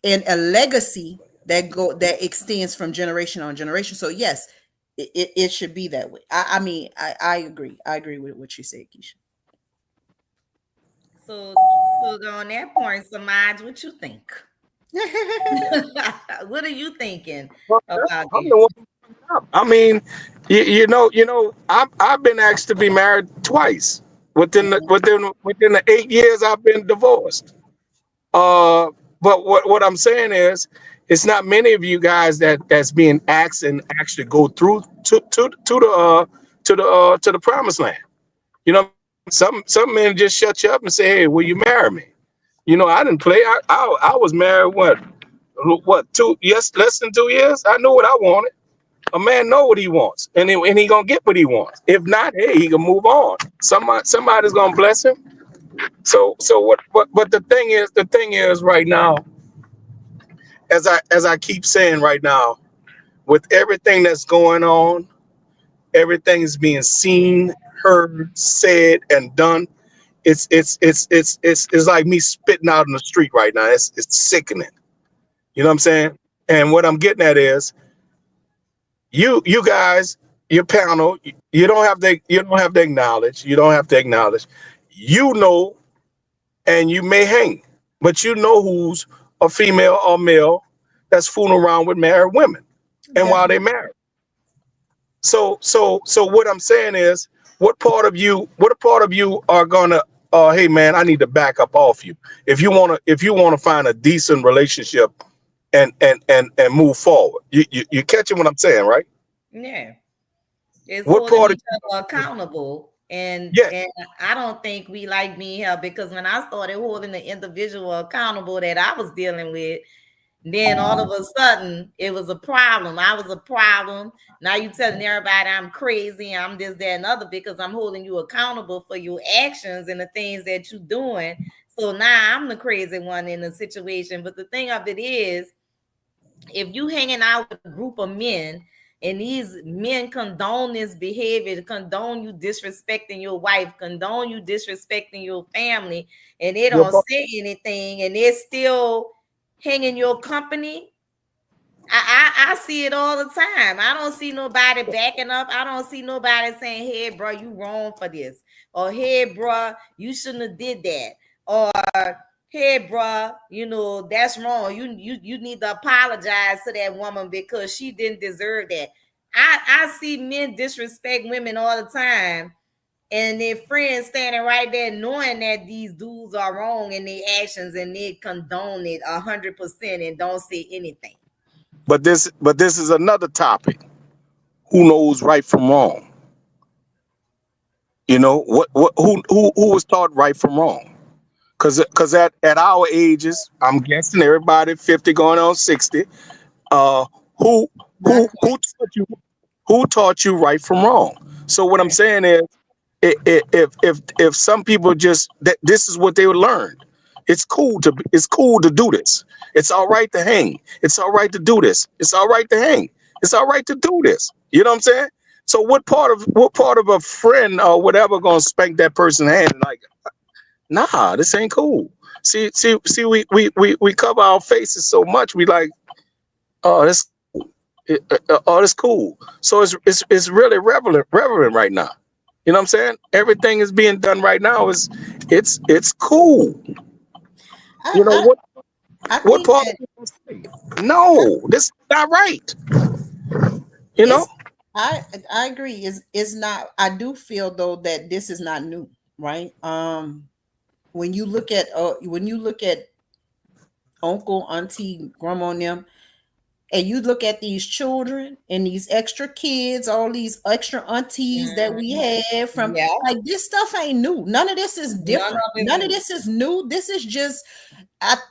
and a legacy that extends from generation on generation. So yes, it should be that way. I mean, I agree. I agree with what you said, Keisha. So on that point, Samaj, what you think? What are you thinking well, about I'm this? the one. I mean, I've been asked to be married twice within the 8 years I've been divorced. Uh, but what I'm saying is, it's not many of you guys that's being asked and actually go through to the promised land. Some men just shut you up and say, "Hey, will you marry me?" I didn't play. I was married what 2 yes less than 2 years. I knew what I wanted. A man know what he wants, and he gonna get what he wants. If not, hey, he can move on. Somebody's gonna bless him. So what? But the thing is right now, as I keep saying right now, with everything that's going on, everything is being seen, heard, said, and done. It's like me spitting out in the street right now. It's sickening. You know what I'm saying? And what I'm getting at is, you guys, your panel, you don't have to acknowledge. You don't have to acknowledge. You know, and you may hang, but you know who's a female or male that's fooling around with married women, and while they're Definitely. married. So what I'm saying is, what part of you are gonna, hey man, I need to back up off you if you wanna find a decent relationship and move forward. You catching what I'm saying, right? Yeah. It's What holding part of each other accountable. And yeah, and I don't think we like being here because when I started holding the individual accountable that I was dealing with, Then all of a sudden, it was a problem. I was a problem. Now you telling everybody I'm crazy, I'm this, that, and other because I'm holding you accountable for your actions and the things that you're doing. So now I'm the crazy one in the situation. But the thing of it is, if you hanging out with a group of men and these men condone this behavior, condone you disrespecting your wife, condone you disrespecting your family, and they don't say anything, and they're still hanging your company. I see it all the time. I don't see nobody backing up. I don't see nobody saying, "Hey, bro, you wrong for this," or "Hey, bro, you shouldn't have did that," or "Hey, bro, that's wrong. You need to apologize to that woman because she didn't deserve that." I see men disrespect women all the time, and their friends standing right there knowing that these dudes are wrong in their actions, and they condone it 100% and don't say anything. But this is another topic. Who knows right from wrong? Who was taught right from wrong? Because at our ages, I'm guessing everybody 50 going on 60. Uh, who Not who taught you right from wrong? So what I'm saying is, if some people just that this is what they learned. It's cool to do this. It's all right to hang. It's all right to do this. It's all right to hang. It's all right to do this. You know what I'm saying? So what part of a friend or whatever gonna spank that person's hand and like, nah, this ain't cool. See, we cover our faces so much. We like, oh, that's cool. So it's really relevant right now. You know what I'm saying? Everything is being done right now. It's cool. I You know I, I what think part that of it say, no, this is not right. You know? it's I agree. Is not I do feel though that this is not new, right? When you look at uncle, auntie, grandma and them, and you look at these children and these extra kids, all these extra aunties that we have from, Yeah, like, this stuff ain't new. None of this is none different. of it None of new. this is new. This is just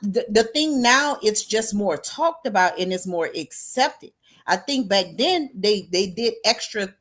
the thing now. It's just more talked about and it's more accepted. I think back then they did extra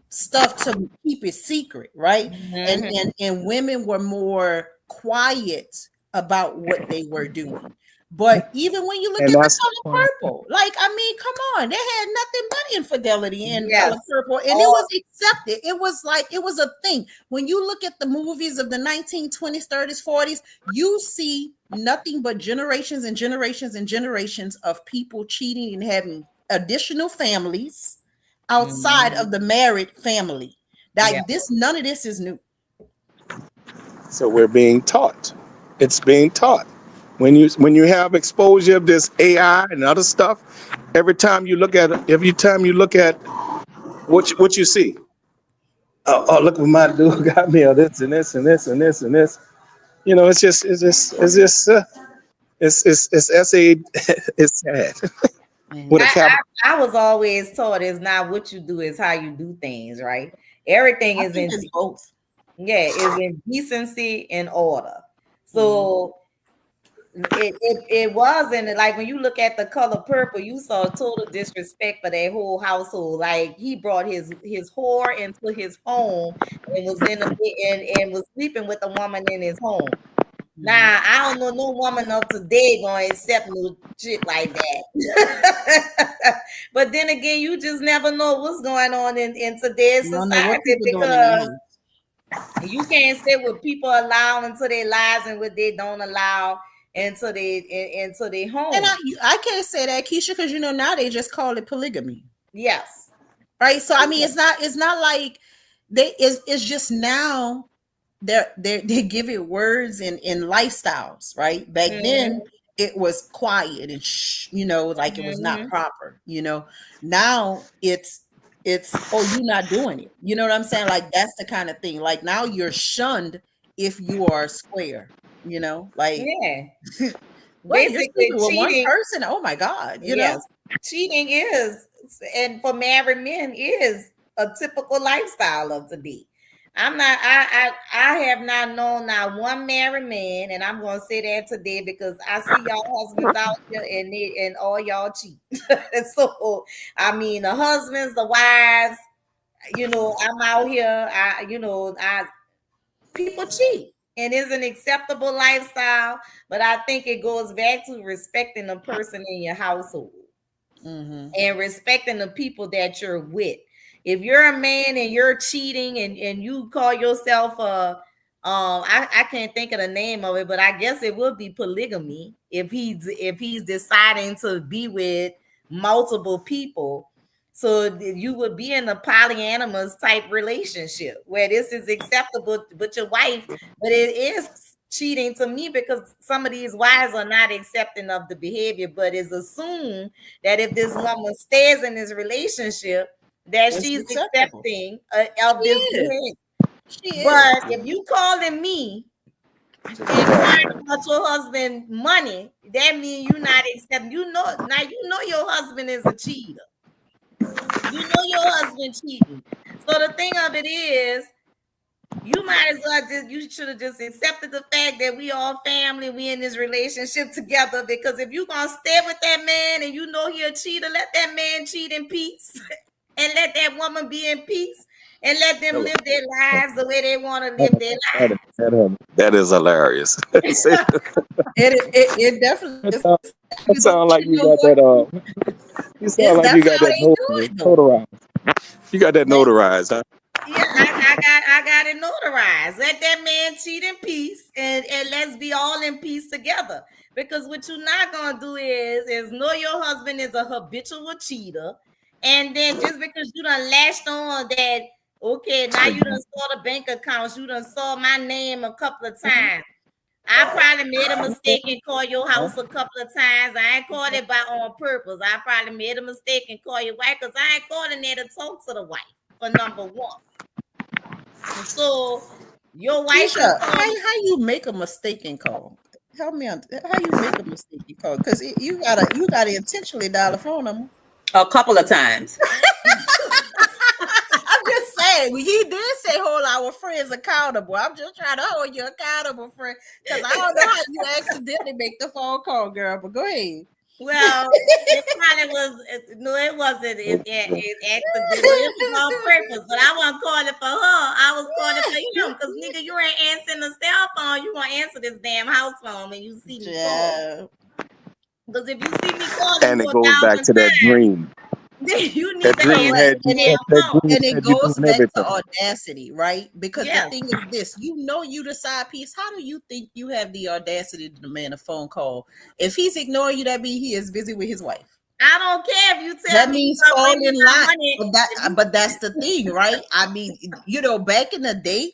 stuff to keep it secret, right? And Mhm. and women were more quiet about what they were doing. But even when you look And at the that's the color point. purple, like, I mean, come on, they had nothing but infidelity in color Yes. purple, and it was All accepted. It was like it was a thing. When you look at the movies of the 1920s, 30s, 40s, you see nothing but generations and generations and generations of people cheating and having additional families outside Mhm. of the married family. Yeah. Like this, none of this is new. So we're being taught. It's being taught. When you have exposure of this AI and other stuff, every time you look at what you see. Oh, look what my dude got me, or this and this and this and this and this. It's sa it's sad with a Mhm. I, capital. I was always taught it's not what you do, it's how you do things, right? Everything I is think in, it's both. yeah, is in decency and order. Mhm. So it wasn't like when you look at the color purple, you saw total disrespect for that whole household. Like he brought his whore into his home and was in a and was sleeping with a woman in his home. Mhm. Now I don't know no woman of today gonna accept no shit like that. But then again, you just never know what's going on in today's You don't know what society people doing in their because house. you can't say what people allow into their lives and what they don't allow into their And home. I can't say that, Keisha, because now they just call it polygamy, Yes. right? So I mean, it's not like it's just now they give it words and lifestyles, right? Back then Mhm, it was quiet and like it was not mhm. proper. Now it's oh, you're not doing it. You know what I'm saying? Like that's the kind of thing. Like now you're shunned if you are square. Like Yeah. what, you're Basically, sleeping with one cheating. person? Oh my God. Yes, cheating is, and for married men is a typical lifestyle of today. I'm not. I have not known not one married man, and I'm gonna say that today because I see y'all husbands out here and all y'all cheat. So I mean, the husbands, the wives. I'm out here. I people cheat, and it's an acceptable lifestyle. But I think it goes back to respecting the person in your household and respecting the people that you're with. If you're a man and you're cheating and you call yourself I can't think of the name of it, but I guess it would be polygamy if he's deciding to be with multiple people. So you would be in a polyamorous type relationship where this is acceptable with your wife, but it is cheating to me because some of these wives are not accepting of the behavior, but it's assumed that if this woman stays in this relationship, that It's she's acceptable. accepting She of this is. behavior. She is. But if you calling me inquiring about your husband money, that means you not accepting. Now your husband is a cheater. You know your husband cheating. So the thing of it is, you might as well you should have just accepted the fact that we all family, we in this relationship together. Because if you gonna stay with that man and you know he a cheater, let that man cheat in peace and let that woman be in peace and let them live their lives the way they want to live their lives. That is hilarious. It definitely is. That sound But like you you know got what? that. You sound It's like That's you got how that they do it though. notarized. You got that notarized, huh? Yeah, I got it notarized. Let that man cheat in peace and let's be all in peace together. Because what you're not gonna do is know your husband is a habitual cheater, and then just because you done latched on that, okay, now you done saw the bank accounts, you done saw my name a couple of times. I probably made a mistake and call your house a couple of times. I ain't called it by on purpose. I probably made a mistake and call your wife because I ain't calling there to talk to the wife for number one. So your wife Keisha, can call me. how you make a mistaken call? Help me on how you make a mistaken call because you gotta intentionally dial the phone number. A couple of times. I'm just saying, he did say hold our friends accountable. I'm just trying to hold you accountable, friend, because I don't know how you accidentally make the phone call, girl. But go ahead. Well, it probably was. No, it wasn't. It accidental. It was on purpose. But I wasn't calling for her. I was calling for him. Because nigga, you ain't answering the cell phone. You gonna answer this damn house phone when you see me call. Yeah. Because if you see me calling And you it a goes back thousand to that times, dream. then you need That to dream answer had the you. And it damn That phone. dream and it had you goes doing back to everything. audacity, right? Because the Yeah. thing is this, you the side piece. How do you think you have the audacity to demand a phone call? If he's ignoring you, that means he is busy with his wife. I don't care if you tell That me you means gonna fall bring me in my line. money. But that's the thing, right? I mean, back in the day,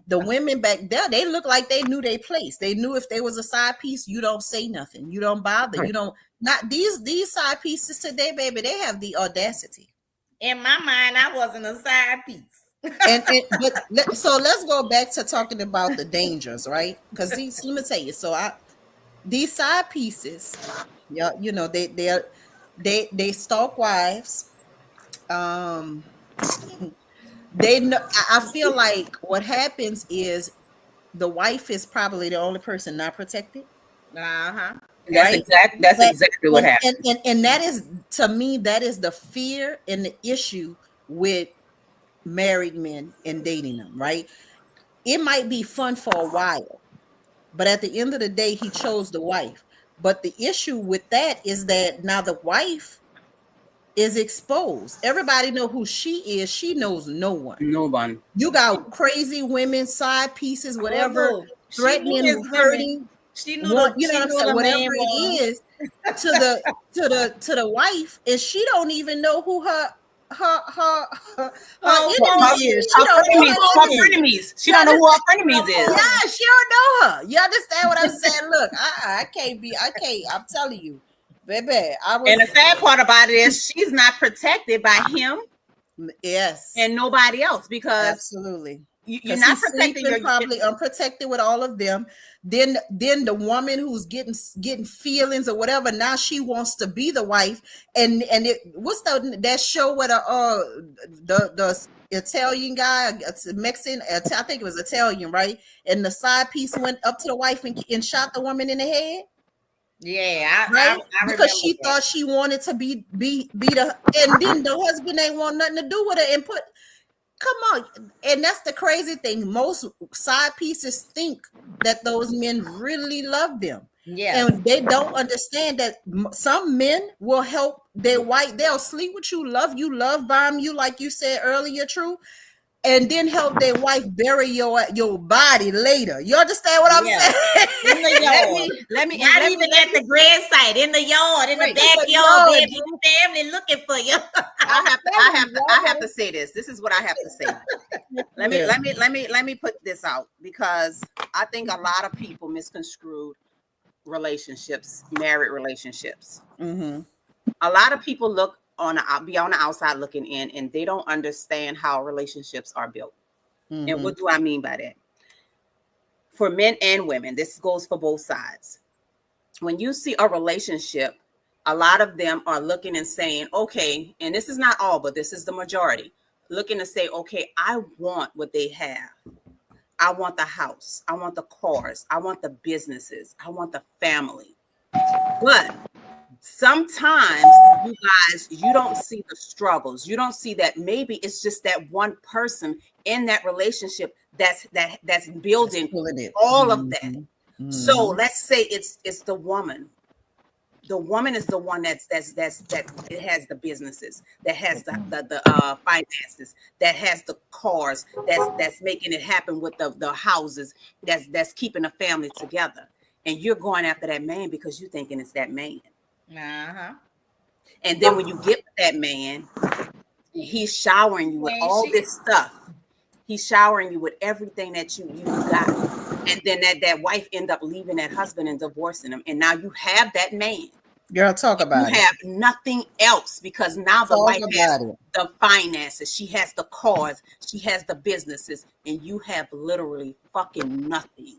the women back there, they looked like they knew their place. They knew if they was a side piece, you don't say nothing. You don't bother. You don't not these side pieces today, baby, they have the audacity. In my mind, I wasn't a side piece. So let's go back to talking about the dangers, right? Because let me tell you, these side pieces, yeah, they stalk wives. Um, they know. I feel like what happens is the wife is probably the only person not protected, Uh-huh. right? That's And exactly what happened. that is, to me, that is the fear and the issue with married men and dating them, right? It might be fun for a while, but at the end of the day, he chose the wife. But the issue with that is that now the wife is exposed. Everybody know who she is. She knows no one. No one. You got crazy women, side pieces, Oh whatever, no, she knew threatening, his women. hurting, She knew one, the you know she what I'm knew saying, the whatever main it one. is, to the wife, and she don't even know who her Oh, enemy Her, is. She her don't know frenemies. her Her enemy. frenemies. She You don't know who her understand? frenemies is. Yeah, she don't know her. You understand what I'm saying? Look, I can't be. I can't. I'm telling you, baby. I And the was. sad part about it is she's not protected by him Yes, and nobody else because absolutely. You're because not he's protecting sleeping your. probably unprotected with all of them. Then the woman who's getting feelings or whatever, now she wants to be the wife. And what's that show where the Italian guy, Mexican, I think it was Italian, right? And the side piece went up to the wife and shot the woman in the head. Yeah, Right, I because remember she that. thought she wanted to be the, and then the husband ain't want nothing to do with it and put. Come on. And that's the crazy thing. Most side pieces think that those men really love them. Yes. And they don't understand that some men will help their wife. They'll sleep with you, love bomb you, like you said earlier, True, and then help their wife bury your body later. You understand what I'm Yes. saying? In the yard. Let me Not let even me at the grave site, in the yard, in the Right. backyard, No, there's your family looking for you. I have to say this. This is what I have to say. Let me put this out, because I think a lot of people misconstrued relationships, married relationships. Mm-hmm. A lot of people be on the outside looking in, and they don't understand how relationships are built. Mm-hmm. And what do I mean by that? For men and women, this goes for both sides. When you see a relationship, a lot of them are looking and saying, okay, and this is not all, but this is the majority, looking to say, okay, I want what they have. I want the house. I want the cars. I want the businesses. I want the family. But sometimes, you guys, you don't see the struggles. You don't see that maybe it's just that one person in that relationship that's building all of that. Mm-hmm. So let's say it's the woman. The woman is the one that it has the businesses, that has the finances, that has the cars, that's making it happen with the houses, that's keeping the family together. And you're going after that man because you're thinking it's that man. Uh-huh. And then when you get with that man, he's showering you with Ain't all she? this stuff. He's showering you with everything that you got. And then that wife end up leaving that husband and divorcing him. And now you have that man. Girl, talk You about it. have nothing else, because now the Talk wife has about it. the finances, she has the cars, she has the businesses, and you have literally fucking nothing.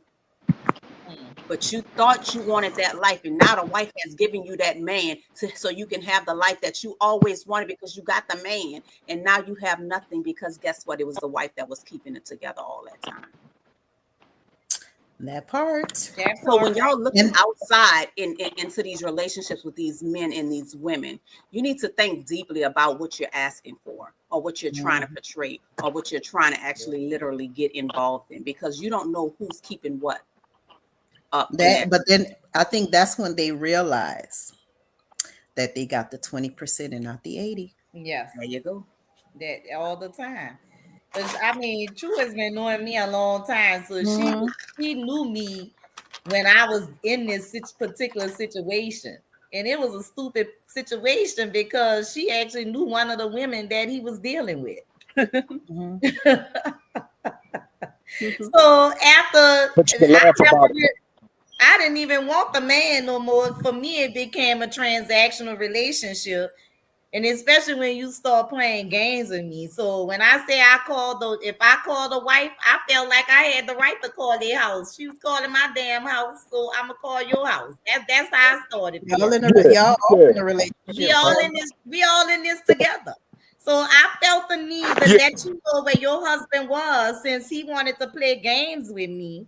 But you thought you wanted that life, and now the wife has given you that man so you can have the life that you always wanted, because you got the man, and now you have nothing, because guess what? It was the wife that was keeping it together all that time. That part. So when y'all looking outside into these relationships with these men and these women, you need to think deeply about what you're asking for, or what you're trying to portray, or what you're trying to actually literally get involved in, because you don't know who's keeping what up. But then I think that's when they realize that they got the 20% and not the 80. Yes. There you go. That all the time. Because I mean, True has been knowing me a long time, so she knew me when I was in this particular situation, and it was a stupid situation because she actually knew one of the women that he was dealing with. So after, But you can laugh about it. I didn't even want the man no more. For me, it became a transactional relationship. And especially when you start playing games with me. So when I say if I called a wife, I felt like I had the right to call their house. She was calling my damn house, so I'm gonna call your house. That's how I started. Y'all in a relationship. We all in this together. So I felt the need to let you know where your husband was, since he wanted to play games with me.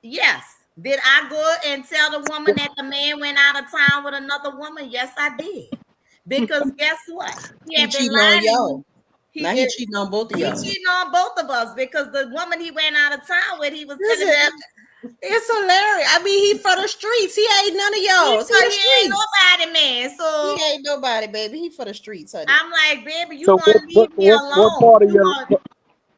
Yes. Did I go and tell the woman that the man went out of town with another woman? Yes, I did. Because guess what? He had been cheating lying on y'all. He cheating on both of He y'all. cheating on both of us, because the woman he went out of town with, he was telling me. It's hilarious. I mean, he for the streets. He ain't none of y'all. He ain't nobody, man. So he ain't nobody, baby. He for the streets, honey. I'm like, baby, you So gonna leave me alone.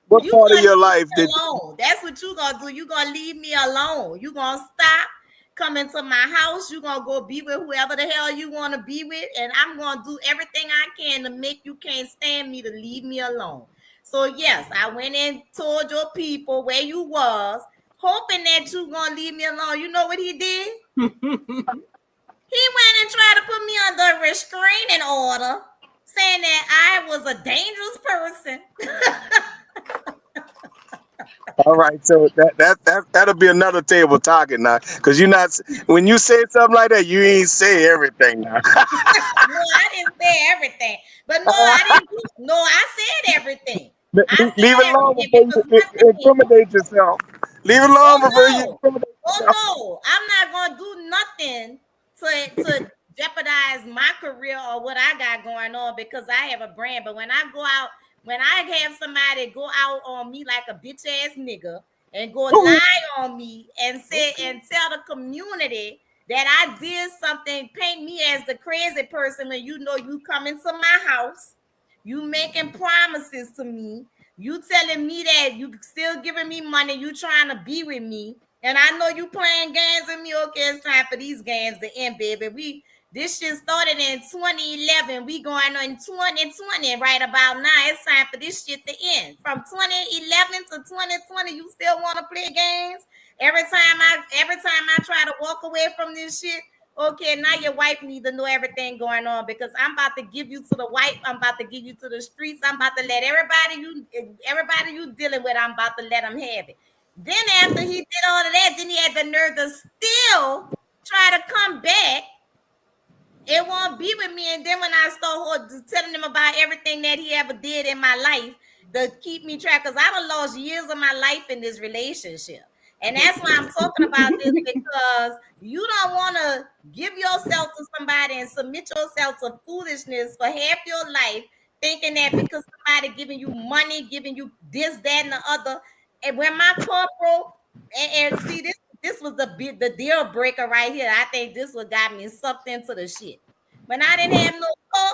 what part of your life did alone. That's what you gonna do. You gonna leave me alone. You gonna stop coming to my house. You gonna go be with whoever the hell you want to be with, and I'm gonna do everything I can to make you can't stand me, to leave me alone. So yes, I went and told your people where you was, hoping that you gonna leave me alone. You know what he did? He went and tried to put me under a restraining order, saying that I was a dangerous person. All right, so that'll be another table talking now, because you're not when you say something like that, you ain't say everything now. No, I didn't say everything. But no, I didn't. No, I said everything. I Leave it said alone everything before because you one thing. incriminate yourself. Leave it Oh alone before you no. incriminate Oh yourself. no. I'm not gonna do nothing to jeopardize my career or what I got going on because I have a brand. But when I go out, when I have somebody go out on me like a bitch ass nigga and go Ooh, lie on me and say and tell the community that I did something, paint me as the crazy person when you know you come into my house, you making promises to me, you telling me that you still giving me money, you trying to be with me, and I know you playing games with me. Okay, it's time for these games to end, baby. This shit started in 2011. We going on 2020 right about now. It's time for this shit to end. From 2011 to 2020, you still want to play games? Every time I try to walk away from this shit, okay, now your wife needs to know everything going on because I'm about to give you to the wife. I'm about to give you to the streets. I'm about to let everybody you dealing with, I'm about to let them have it. Then after he did all of that, then he had the nerve to still try to come back. It won't be with me. And then when I start telling him about everything that he ever did in my life to keep me track, because I done lost years of my life in this relationship. And that's why I'm talking about this because you don't want to give yourself to somebody and submit yourself to foolishness for half your life, thinking that because somebody giving you money, giving you this, that, and the other. And when my corporal, and see this was the deal breaker right here. I think this what got me sucked into the shit. When I didn't have no car,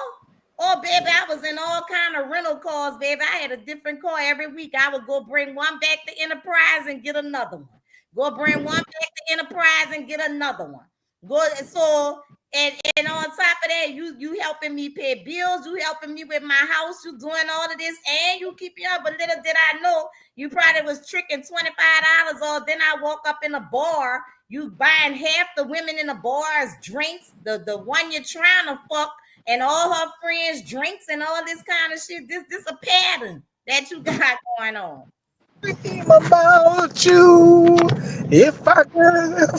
oh baby, I was in all kind of rental cars, baby. I had a different car every week. I would go bring one back to Enterprise and get another one. Go bring one back to Enterprise and get another one. Go so and on top of that, you helping me pay bills, you helping me with my house, you doing all of this, and you keep up. But little did I know, you probably was tricking $25 off. Then I walk up in a bar, you buying half the women in the bars drinks, the one you're trying to fuck, and all her friends drinks and all this kind of shit. This a pattern that you got going on. dream about you. If I could.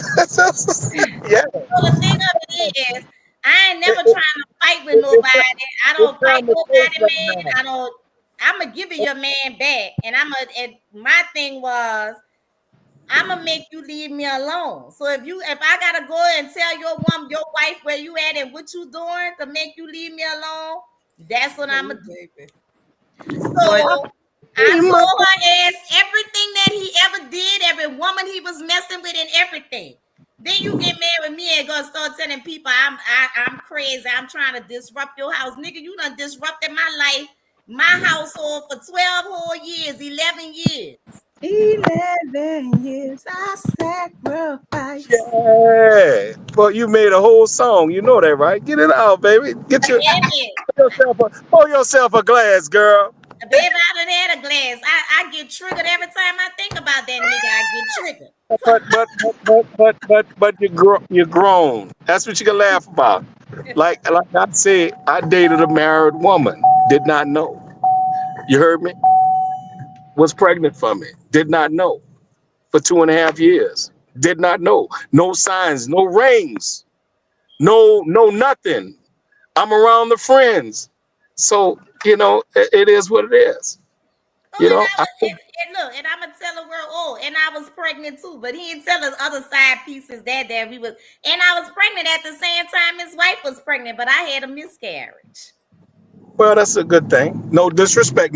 Yeah, So the thing of it is, I ain't it, never trying it, to fight with it's nobody. I it's don't fight time to think nobody, right man. now. I don't. I'm gonna give you your man back, and And my thing was, I'm gonna make you leave me alone. So if I gotta go and tell your wife where you at and what you doing to make you leave me alone, that's what I'm gonna do. Baby. But So I Dream told about her ass everything that he ever did, every woman he was messing with, and everything. Then you get mad with me and gonna start telling people I'm crazy. I'm trying to disrupt your house, nigga. You done disrupted my life, my household for 12 whole years, 11 years. 11 years I sacrifice. yeah. But you made a whole song. You know that, right? Get it out, baby. Baby, Pour yourself a glass, girl. baby, I done had a glass. I get triggered every time I think about that nigga. I get triggered. But you're grown. That's what you can laugh about. Like I said, I dated a married woman. Did not know. You heard me? Was pregnant for me. Did not know. For 2.5 years. Did not know. No signs, no rings, no nothing. I'm around the friends. So, it is what it is. Oh, You and know, I was and look, and I'm gonna tell the world, oh, and I was pregnant too, but he didn't tell us other side pieces that we was, and I was pregnant at the same time his wife was pregnant, but I had a miscarriage. well, that's a good thing. No disrespect,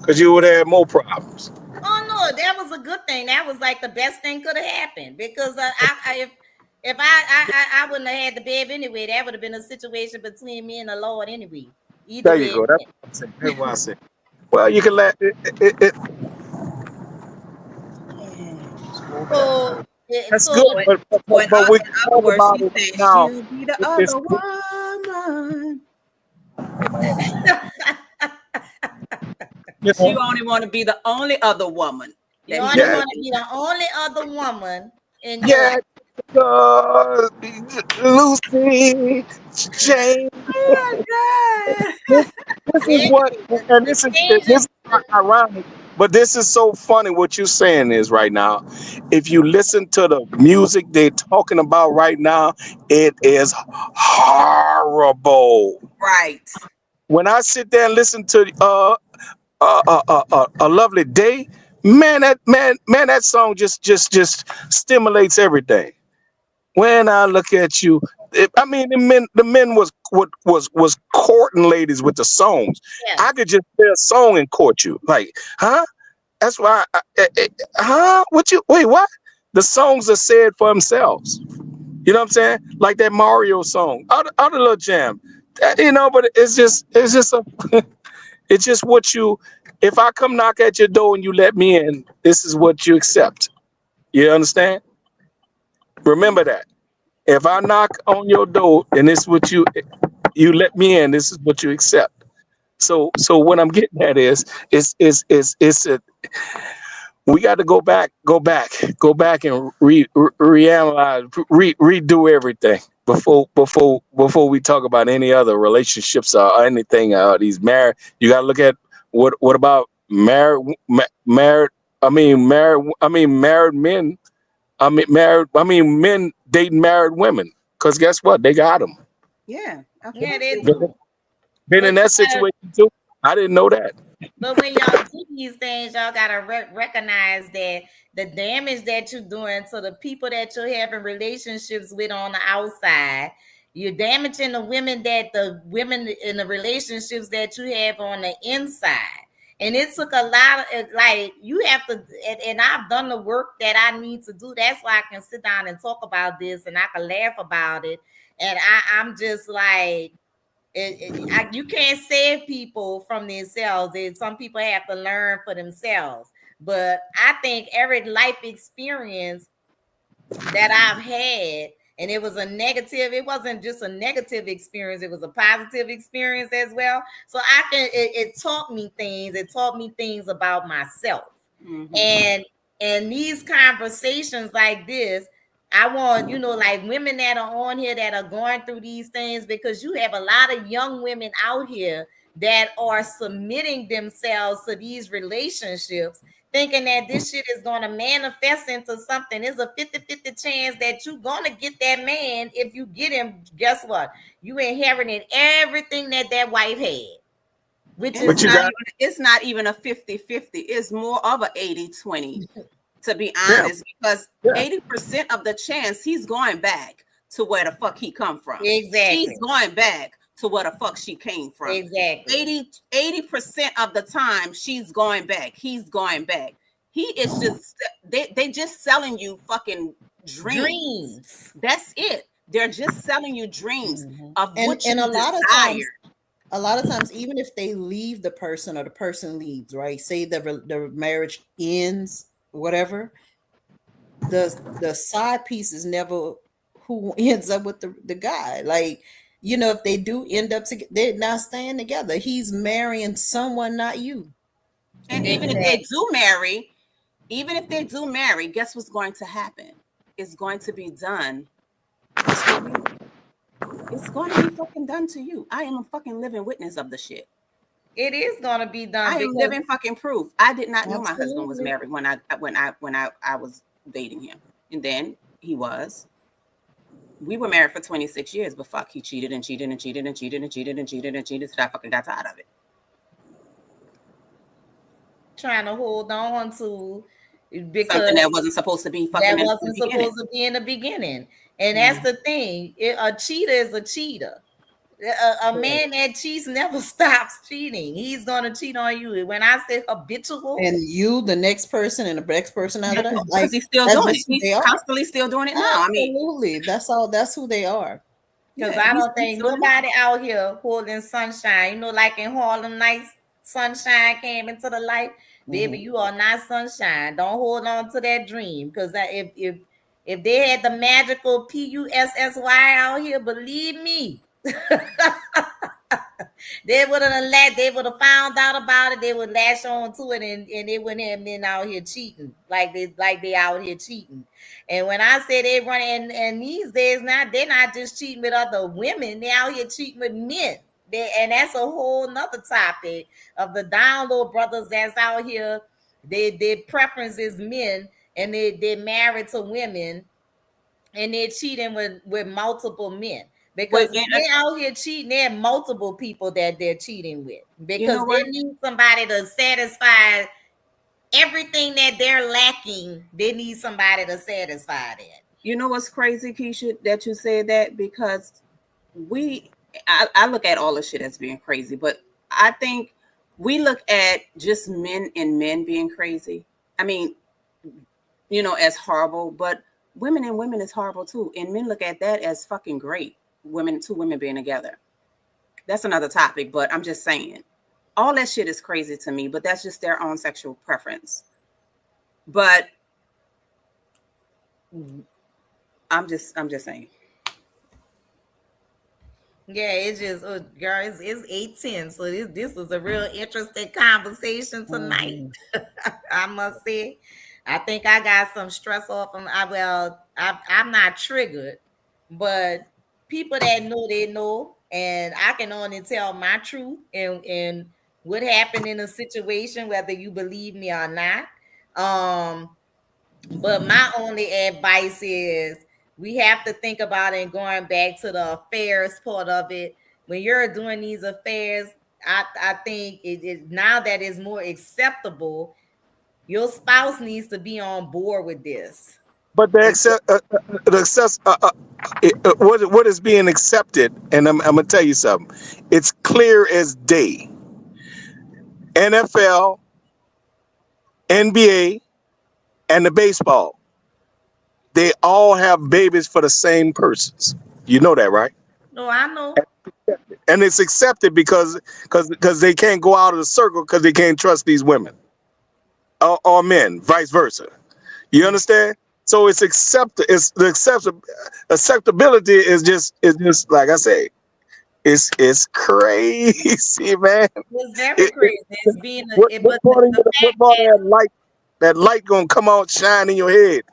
because you would have more problems. Oh no, that was a good thing. That was like the best thing could have happened because if I wouldn't have had the baby anyway, that would have been a situation between me and the Lord anyway. Either There you way. go. That's what I'm saying. That's what I said. Well, you can let So, that's so good, So in but we can other talk words, about she it said now. she'll be the It's, other woman. you She know, only want to be the only other woman you that he only can yeah, want to be. be the only other woman in your yeah, life. uh, Lucy, Jane. Oh This, my God. this is Yeah, what, and the this is change this of is ironic. But this is so funny. What you're saying is right now, if you listen to the music they're talking about right now, it is horrible. Right. When I sit there and listen to a lovely day, man, that song just stimulates everything. When I look at you, I mean, the men was courting ladies with the songs. I Yes. could just play a song and court you, like, huh? That's why, huh? What you wait? What? The songs are said for themselves. You know what I'm saying? Like that Mario song, other little jam. But it's just it's just what you. If I come knock at your door and you let me in, this is what you accept. You understand? Remember that. If I knock on your door and this is what you let me in, this is what you accept. So what I'm getting at is a, we got to go back and reanalyze, redo everything before we talk about any other relationships or anything. These married, you got to look at what about married. I mean men. Men dating married women. Cause guess what? They got them. Yeah, of Yeah, course they they do. do. Been in But you that gotta, situation too. I didn't know that. but when y'all do these things, y'all gotta recognize that the damage that you're doing to the people that you're having relationships with on the outside, you're damaging the women in the relationships that you have on the inside. And it took a lot of like you have to, and I've done the work that I need to do. That's why I can sit down and talk about this, and I can laugh about it. And I'm just like, you can't save people from themselves. Some people have to learn for themselves. But I think every life experience that I've had, and it was a negative, it wasn't just a negative experience, it was a positive experience as well. So it taught me things, it taught me things about myself. Mm-hmm. And these conversations like this, I want, like women that are on here that are going through these things, because you have a lot of young women out here that are submitting themselves to these relationships, thinking that this shit is going to manifest into something. There's a 50-50 chance that you're going to get that man. If you get him, guess what? You inherited everything that wife had, which And is But you got it's not even a 50-50. It's more of a 80-20, to be yeah, honest, because yeah. 80% of the chance he's going back to where the fuck he come from. She's exactly, going back to where the fuck she came from. exactly 80% of the time she's going back. He's going back. He is just they just selling you fucking dreams. dreams. That's it. They're just selling you dreams Mhm. of and what and you desire. a lot of times, even if they leave the person or the person leaves, right? Say the marriage ends, whatever. The side piece is never who ends up with the guy. Like, if they do end up together, they're not staying together. He's marrying someone, not you. And Exactly. even if they do marry, guess what's going to happen? It's going to be done to you. It's going to be fucking done to you. I am a fucking living witness of the shit. It is gonna be done I am because living fucking proof. I did not know my husband was Absolutely. married when I was dating him. And then he was. We were married for 26 years, but fuck, he cheated and cheated and cheated and cheated and cheated and cheated and cheated, so I fucking got tired of it. trying to hold on to, Something because that wasn't supposed to be fucking that in the wasn't beginning. supposed to be in the beginning. And that's Mm. the thing. A cheater is a cheater. A man that cheats never stops cheating. He's gonna cheat on you. When I say habitual, And you, the next person, and the next person after that, Because like, he's still that's doing it. just who He's they are. constantly still doing it now. I mean, Absolutely. That's all. That's who they are. because yeah, I he's, don't he's think doing it now. nobody out here holding sunshine. Like in Harlem Nights, sunshine came into the light. Baby, Mhm. you are not sunshine. Don't hold on to that dream. Because if they had the magical PUSSY out here, believe me, they would have found out about it. They would latch on to it, and they wouldn't have been out here cheating like they out here cheating. And when I say they run, and these days now they're not just cheating with other women, they out here cheating with men. And that's a whole nother topic of the down low brothers that's out here. Their preference is men, and they're married to women, and they're cheating with multiple men. Well, Because when they're out here cheating, there are multiple people that they're cheating with. you know Because what? they need somebody to satisfy everything that they're lacking. They need somebody to satisfy that. You know what's crazy, Keisha, that you said that? Because I look at all this shit as being crazy, but I think we look at just men and men being crazy. I mean, as horrible, but women and women is horrible too. And men look at that as fucking great. Two women being together. That's another topic, but I'm just saying. All that shit is crazy to me, but that's just their own sexual preference. But I'm just saying. Yeah, it's just, girl, it's 8:10. So this was a real interesting conversation tonight. I must say. I think I got some stress off from I'm not triggered, but people that know, they know, and I can only tell my truth and what happened in a situation, whether you believe me or not. But my only advice is we have to think about it, going back to the affairs part of it. When you're doing these affairs, I think now that is more acceptable. Your spouse needs to be on board with this. But what is being accepted, and I'm gonna tell you something. It's clear as day. NFL, NBA, and the baseball, they all have babies for the same persons. You know that, right? No, I know. And it's accepted because they can't go out of the circle because they can't trust these women or men, vice versa. You understand? So it's accepted. It's the acceptability is just like I say. It's crazy, man. It's very crazy. It's being What part of that light gonna come out shine in your head?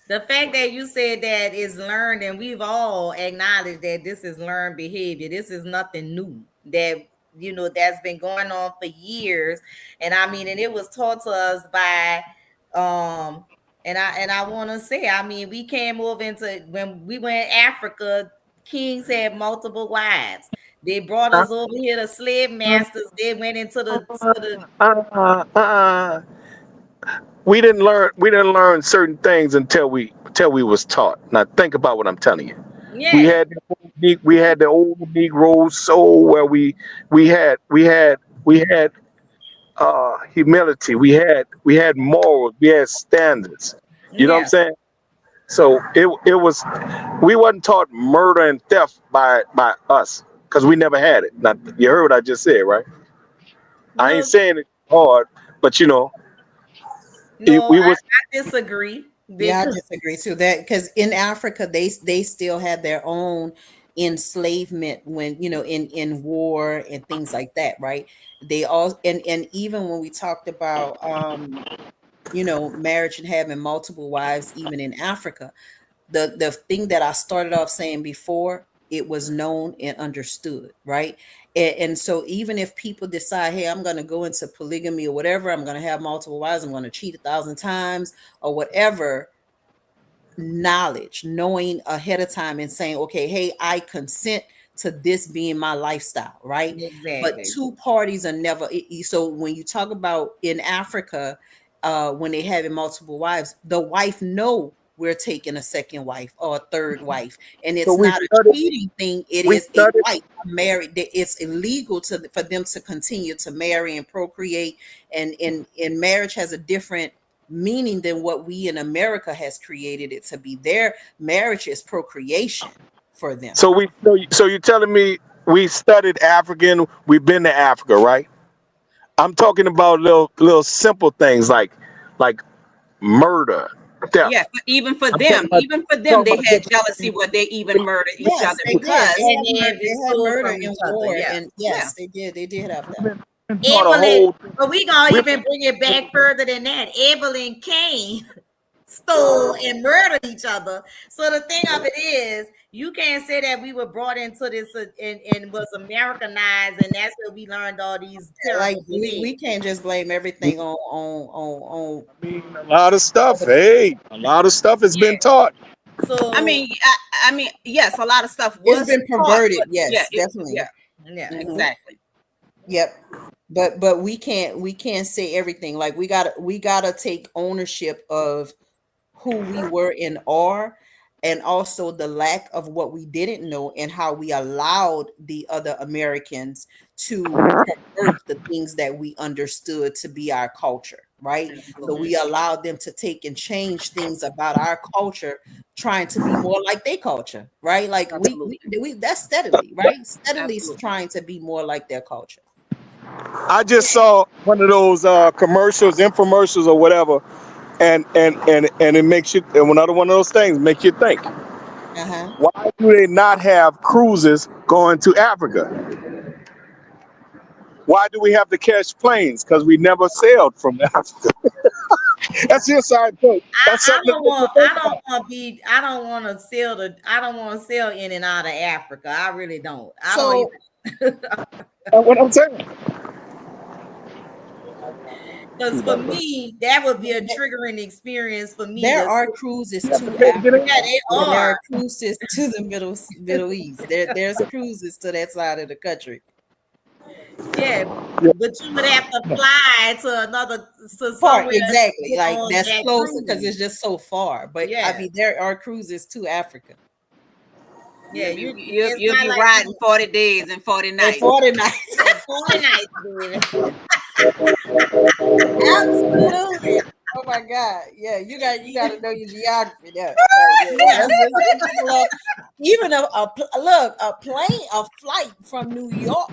the fact that you said that is learned, and we've all acknowledged that this is learned behavior. This is nothing new. That's been going on for years. And I mean, and it was taught to us by and I want to say, I mean, we came over into when we went to Africa, kings had multiple wives. They brought us over here to slave masters. They went into the We didn't learn certain things until we was taught. Now think about what I'm telling you. We yeah, had the old Negro soul where we had humility. We had morals. We had standards. You know what I'm yeah. saying? So it was we wasn't taught murder and theft by us because we never had it. Now you heard what I just said, right? I ain't No, saying it's hard, but no, we I was disagree Yeah, I because disagree too. That because in Africa they still had their own enslavement when in war and things like that, right? They all and even when we talked about marriage and having multiple wives, even in Africa, the thing that I started off saying before, it was known and understood, right? And so even if people decide, hey, I'm going to go into polygamy or whatever, I'm going to have multiple wives, I'm going to cheat 1,000 times or whatever, knowing ahead of time and saying, okay, hey, I consent to this being my lifestyle, right? But exactly. two parties are never. So when you talk about in Africa, when they having multiple wives, the wife know we're taking a second wife or a third wife, and so it's we not a studied cheating thing. It we is a studied wife married. It's illegal for them to continue to marry and procreate, and in marriage has a different meaning than what we in America has created it to be. Their marriage is procreation for them. so you're telling me we studied African, we've been to Africa, right? I'm talking about little simple things like murder, Yeah, theft. I'm talking about even for them, talking they about had jealousy where they even murdered each Yes, other they did. because And They had stole murder from in each other. war, Yeah. and yeah. yes, they did. They did have that. been taught a Abel, whole but we gonna we even bring it back further than that. Abel and Cain stole and murdered each other. So the thing of it is, you can't say that we were brought into this and was Americanized, and that's where we learned all these Like terrible we behaviors. can't just blame everything on I mean, a lot of stuff. Hey, a lot of stuff has been Yeah. taught. I So mean, I mean, yes, a lot of stuff it's was been taught, perverted. but yeah, Yes, definitely. yeah, yeah, Mhm. exactly. Yep. But we can't say everything. Like we gotta take ownership of who we were and are, and also the lack of what we didn't know and how we allowed the other Americans to pervert the things that we understood to be our culture, right? So Absolutely. we allowed them to take and change things about our culture, trying to be more like their culture, right? Like Absolutely. we that's steadily, right? Steadily Absolutely. trying to be more like their culture. I just saw one of those commercials, infomercials, or whatever, and it makes you. And another one of those things make you think. Uh-huh. Why do they not have cruises going to Africa? Why do we have to catch planes? Because we never sailed from Africa. That's the inside joke. That's I something to don't make you want. think I don't about. want to be. I don't want to sail the. I don't want to sail in and out of Africa. I really don't. I don't So even. That's what I'm saying. Because for me, that would be a triggering experience for me there to. are cruises You have to to pay to get in. Yeah, Africa, they and there are. are cruises to the Middle East. There's cruises to that side of the country. Yeah, Yeah. but you would have to fly to another to Part somewhere to exactly, get like on that's that closer because cruise. it's just so far. But I Yeah, mean, there are cruises to Africa. yeah. You'll be You. you'll, It's you'll not be like riding you. 40 days and 40 And nights. 49. Yeah, 40 nights, baby. Absolutely. Oh my God. Yeah, you got to know your geography there. Like, yeah, Yeah. that's a lot. Even look, a flight from New York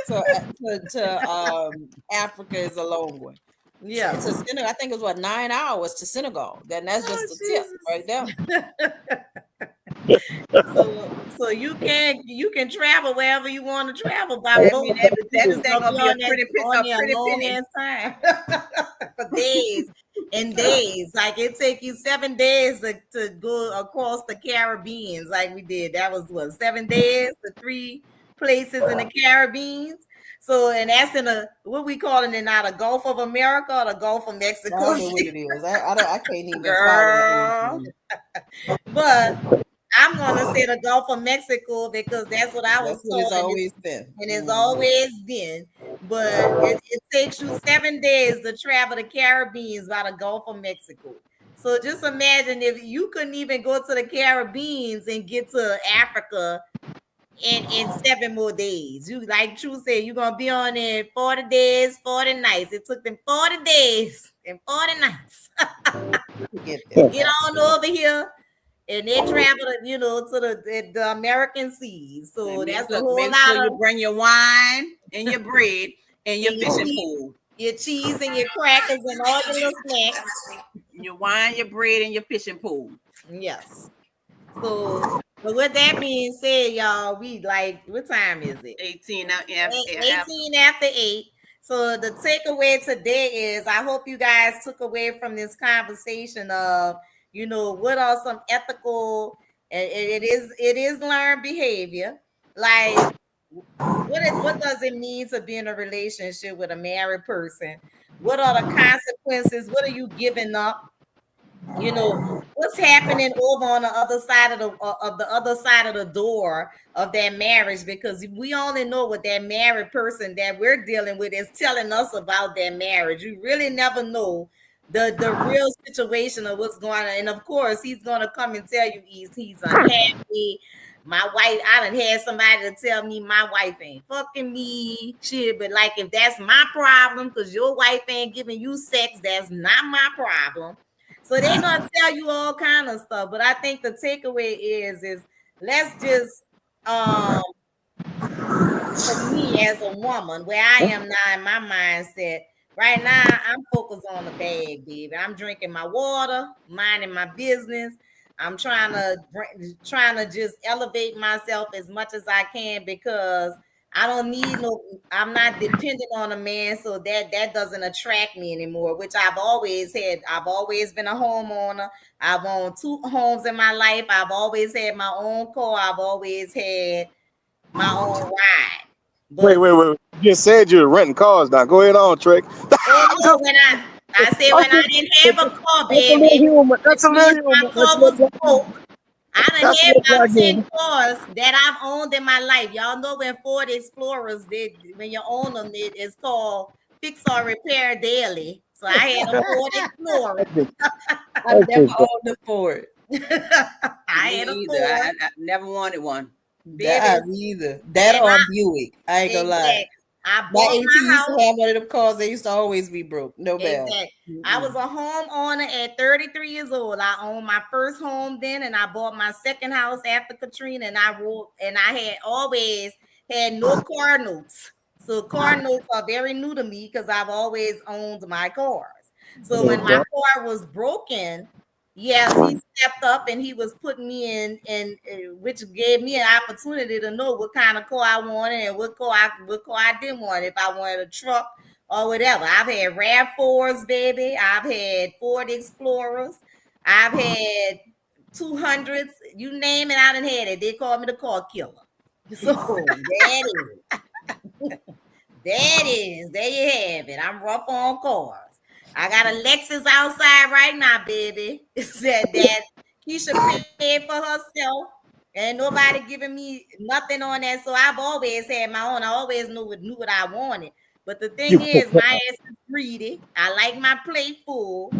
to Africa is a long one. Yeah. To Senegal, I think it was what 9 hours to Senegal. Then that's Oh just the tip right there. Jesus. So you can travel wherever you want to travel by boat. That It's thing gonna gonna be be a on that pretty on a there a pretty long penny. ass time for days and days. Like it take you 7 days to go across the Caribbean, like we did. That was what 7 days to three places in the Caribbean. So and that's in a what we calling it now the Gulf of America or the Gulf of I Mexico. don't know what it is. I can't even follow that Girl. one. But I'm gonna say the Gulf of Mexico because that's what I was That's what it's taught, and always been. it's always been. But it takes you 7 days to travel the Caribbean by the Gulf of Mexico. So just imagine if you couldn't even go to the Caribbean and get to Africa in 7 more days. You like True said, you're gonna be on there 40 days, 40 nights. It took them 40 days and 40 nights To get to there. get on Absolutely. over here and they traveled, to the American seas. And So make that's a sure, whole make sure lot you of bring your wine and your bread and your and fishing pool. your cheese and your crackers and all your little snacks. Your wine, your bread, and your fishing pool. Yes. So, but with that being said, y'all, we like what time is it? 18 after. 18 after 8. So the takeaway today is I hope you guys took away from this conversation of, what are some ethical and it is learned behavior. Like what does it mean to be in a relationship with a married person? What are the consequences? What are you giving up? What's happening over on the other side of the door of that marriage, because we only know what that married person that we're dealing with is telling us about their marriage. You really never know the real situation of what's going on. And of course he's going to come and tell you he's unhappy. My wife, I done had somebody to tell me my wife ain't fucking me shit, but like if that's my problem because your wife ain't giving you sex, that's not my problem. So they're gonna tell you all kind of stuff. But I think the takeaway is let's just for me as a woman, where I am now in my mindset, right now I'm focused on the bag, baby. I'm drinking my water, minding my business. I'm trying to just elevate myself as much as I can because I don't need no. I'm not dependent on a man, so that doesn't attract me anymore. Which I've always had. I've always been a homeowner. I've owned 2 homes in my life. I've always had my own car. I've always had my own ride. Wait, But wait, wait. You just said you were renting cars now. Go ahead on, Trick. oh I'm no, just, when I said I'm when I just, didn't have a car, that's a little baby, humor. which That's a little means humor. my That's a car little was black humor. broke. I done That's a had little about black 10 humor. cars that I've owned in my life. Y'all know when Ford Explorers did, when you own them, it's called fix or repair daily. So I had a Ford Explorer. That's just, I that's never just, owned a Ford. I Me had a either. Ford, I never wanted one. baby. Me either. That And or I a Buick. I ain't gonna lie. exactly. I My bought auntie my used to house. have one of them cars. They used to always be broke. No matter. Exactly. I was Mm-mm. a homeowner at 33 years old. I owned my first home then, and I bought my second house after Katrina. And I had always had no car notes. So car notes are very new to me because I've always owned my cars. So when my okay. car was broken, yes, he stepped up and he was putting me in which gave me an opportunity to know what kind of car I wanted and what car I didn't want. If I wanted a truck or whatever. I've had RAV4s, baby. I've had Ford Explorers. I've had 200s. You name it, I done had it. They call me the car killer. So there you have it. I'm rough on cars. I got a Lexus outside right now, baby. Said that Kecia paid for herself. And nobody giving me nothing on that. So I've always had my own. I always knew what I wanted. But the thing is, my ass is greedy. I like my plate full.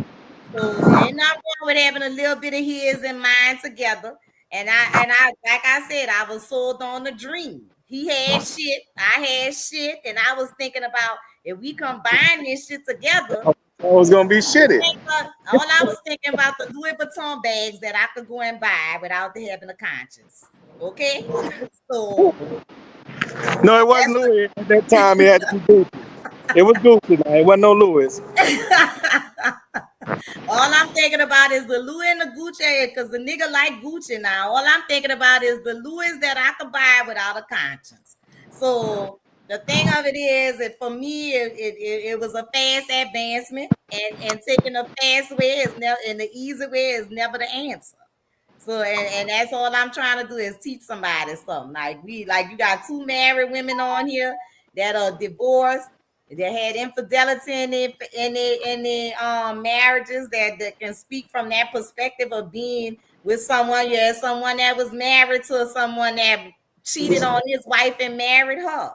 So ain't nothing wrong with having a little bit of his and mine together. And I like I said, I was sold on the dream. He had shit, I had shit, and I was thinking about if we combine this shit together, I was gonna be shitty. all I was thinking about the Louis Vuitton bags that I could go and buy without having a conscience. Okay, so No, it wasn't Louis at that time. It had to be Gucci. It was Gucci. Now. It wasn't no Louis. that's all I'm thinking about is the Louis and the Gucci because the nigga like Gucci now. All I'm thinking about is the Louis that I could buy without a conscience. So the thing of it is that for me, it was a fast advancement, and taking a fast way is never, and the easy way is never the answer. So and that's all I'm trying to do is teach somebody something. Like you got 2 married women on here that are divorced, that had infidelity in their marriages that can speak from that perspective of being with someone. You had someone that was married to someone that cheated on his wife and married her.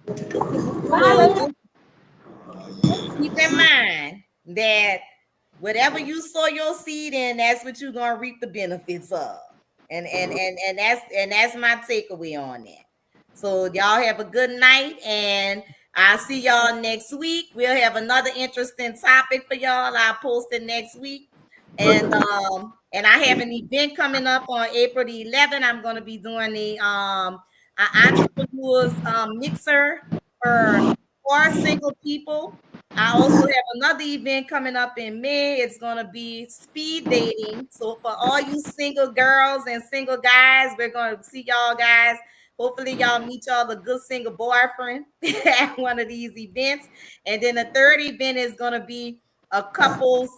So just keep in mind that whatever you sow your seed in, that's what you're gonna reap the benefits of. And that's my takeaway on that. So y'all have a good night, and I'll see y'all next week. We'll have another interesting topic for y'all. I'll post it next week. And I have an event coming up on April the 11th. I'm gonna be doing the entrepreneurs mixer for single people. I also have another event coming up in May. It's going to be speed dating. So for all you single girls and single guys, we're going to see y'all guys. Hopefully y'all meet y'all a good single boyfriend at one of these events. And then the third event is going to be a couples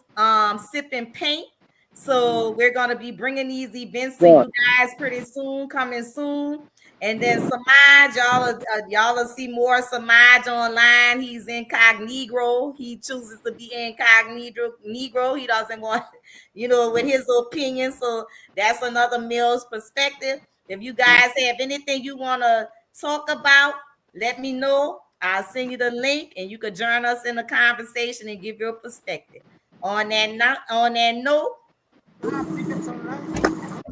sipping paint. So we're going to be bringing these events to Right. you guys pretty soon, coming soon. And then Samaj, y'all will see more Samaj online. He's incognito. He chooses to be incognito. Negro. He doesn't want, with his opinion. So that's another male's perspective. If you guys have anything you want to talk about, let me know. I'll send you the link, and you can join us in the conversation and give your perspective. On that note,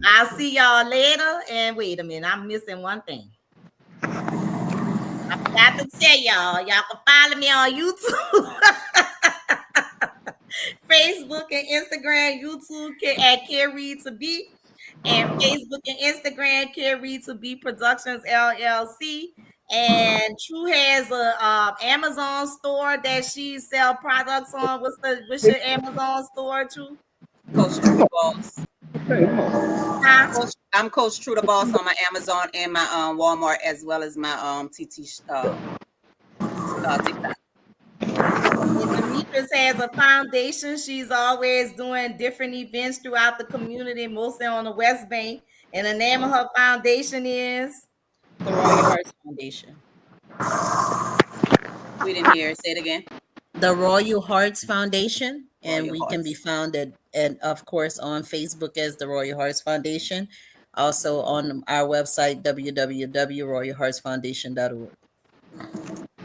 I'll see y'all later. And wait a minute, I'm missing one thing. I forgot to tell y'all. Y'all can follow me on YouTube, Facebook, and Instagram. YouTube at Carrie to Be, and Facebook and Instagram Carrie to Be Productions LLC. And True has a Amazon store that she sell products on. What's your Amazon store, True? Coach True Boss. Hey, come on. Huh? I'm Coach True the Boss on my Amazon and my Walmart, as well as my TikTok. And Demetrius has a foundation. She's always doing different events throughout the community, mostly on the West Bank. And the name of her foundation is The Royal Hearts Foundation. We didn't hear. Say it again. The Royal Hearts Foundation, and Royal we can be Hearts. found at, and of course, on Facebook as the Royal Hearts Foundation. Also on our website, www.royalheartsfoundation.org.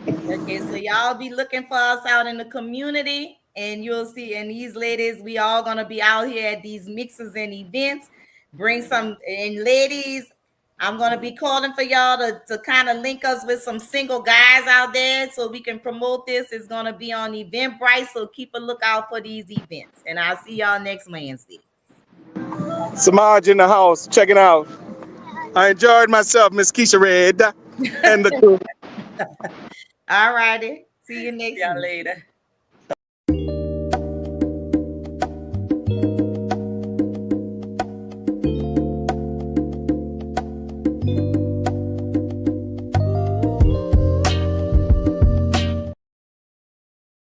okay. So y'all be looking for us out in the community, and you'll see. And these ladies, we all gonna be out here at these mixes and events. Bring some, and ladies, I'm gonna be calling for y'all to kind of link us with some single guys out there so we can promote this. It's gonna be on Eventbrite, so keep a lookout for these events. And I'll see y'all next Wednesday. Samaj in the house, checking out. I enjoyed myself, Miss Kecia Red, and the crew. All righty. See you next See y'all week. later.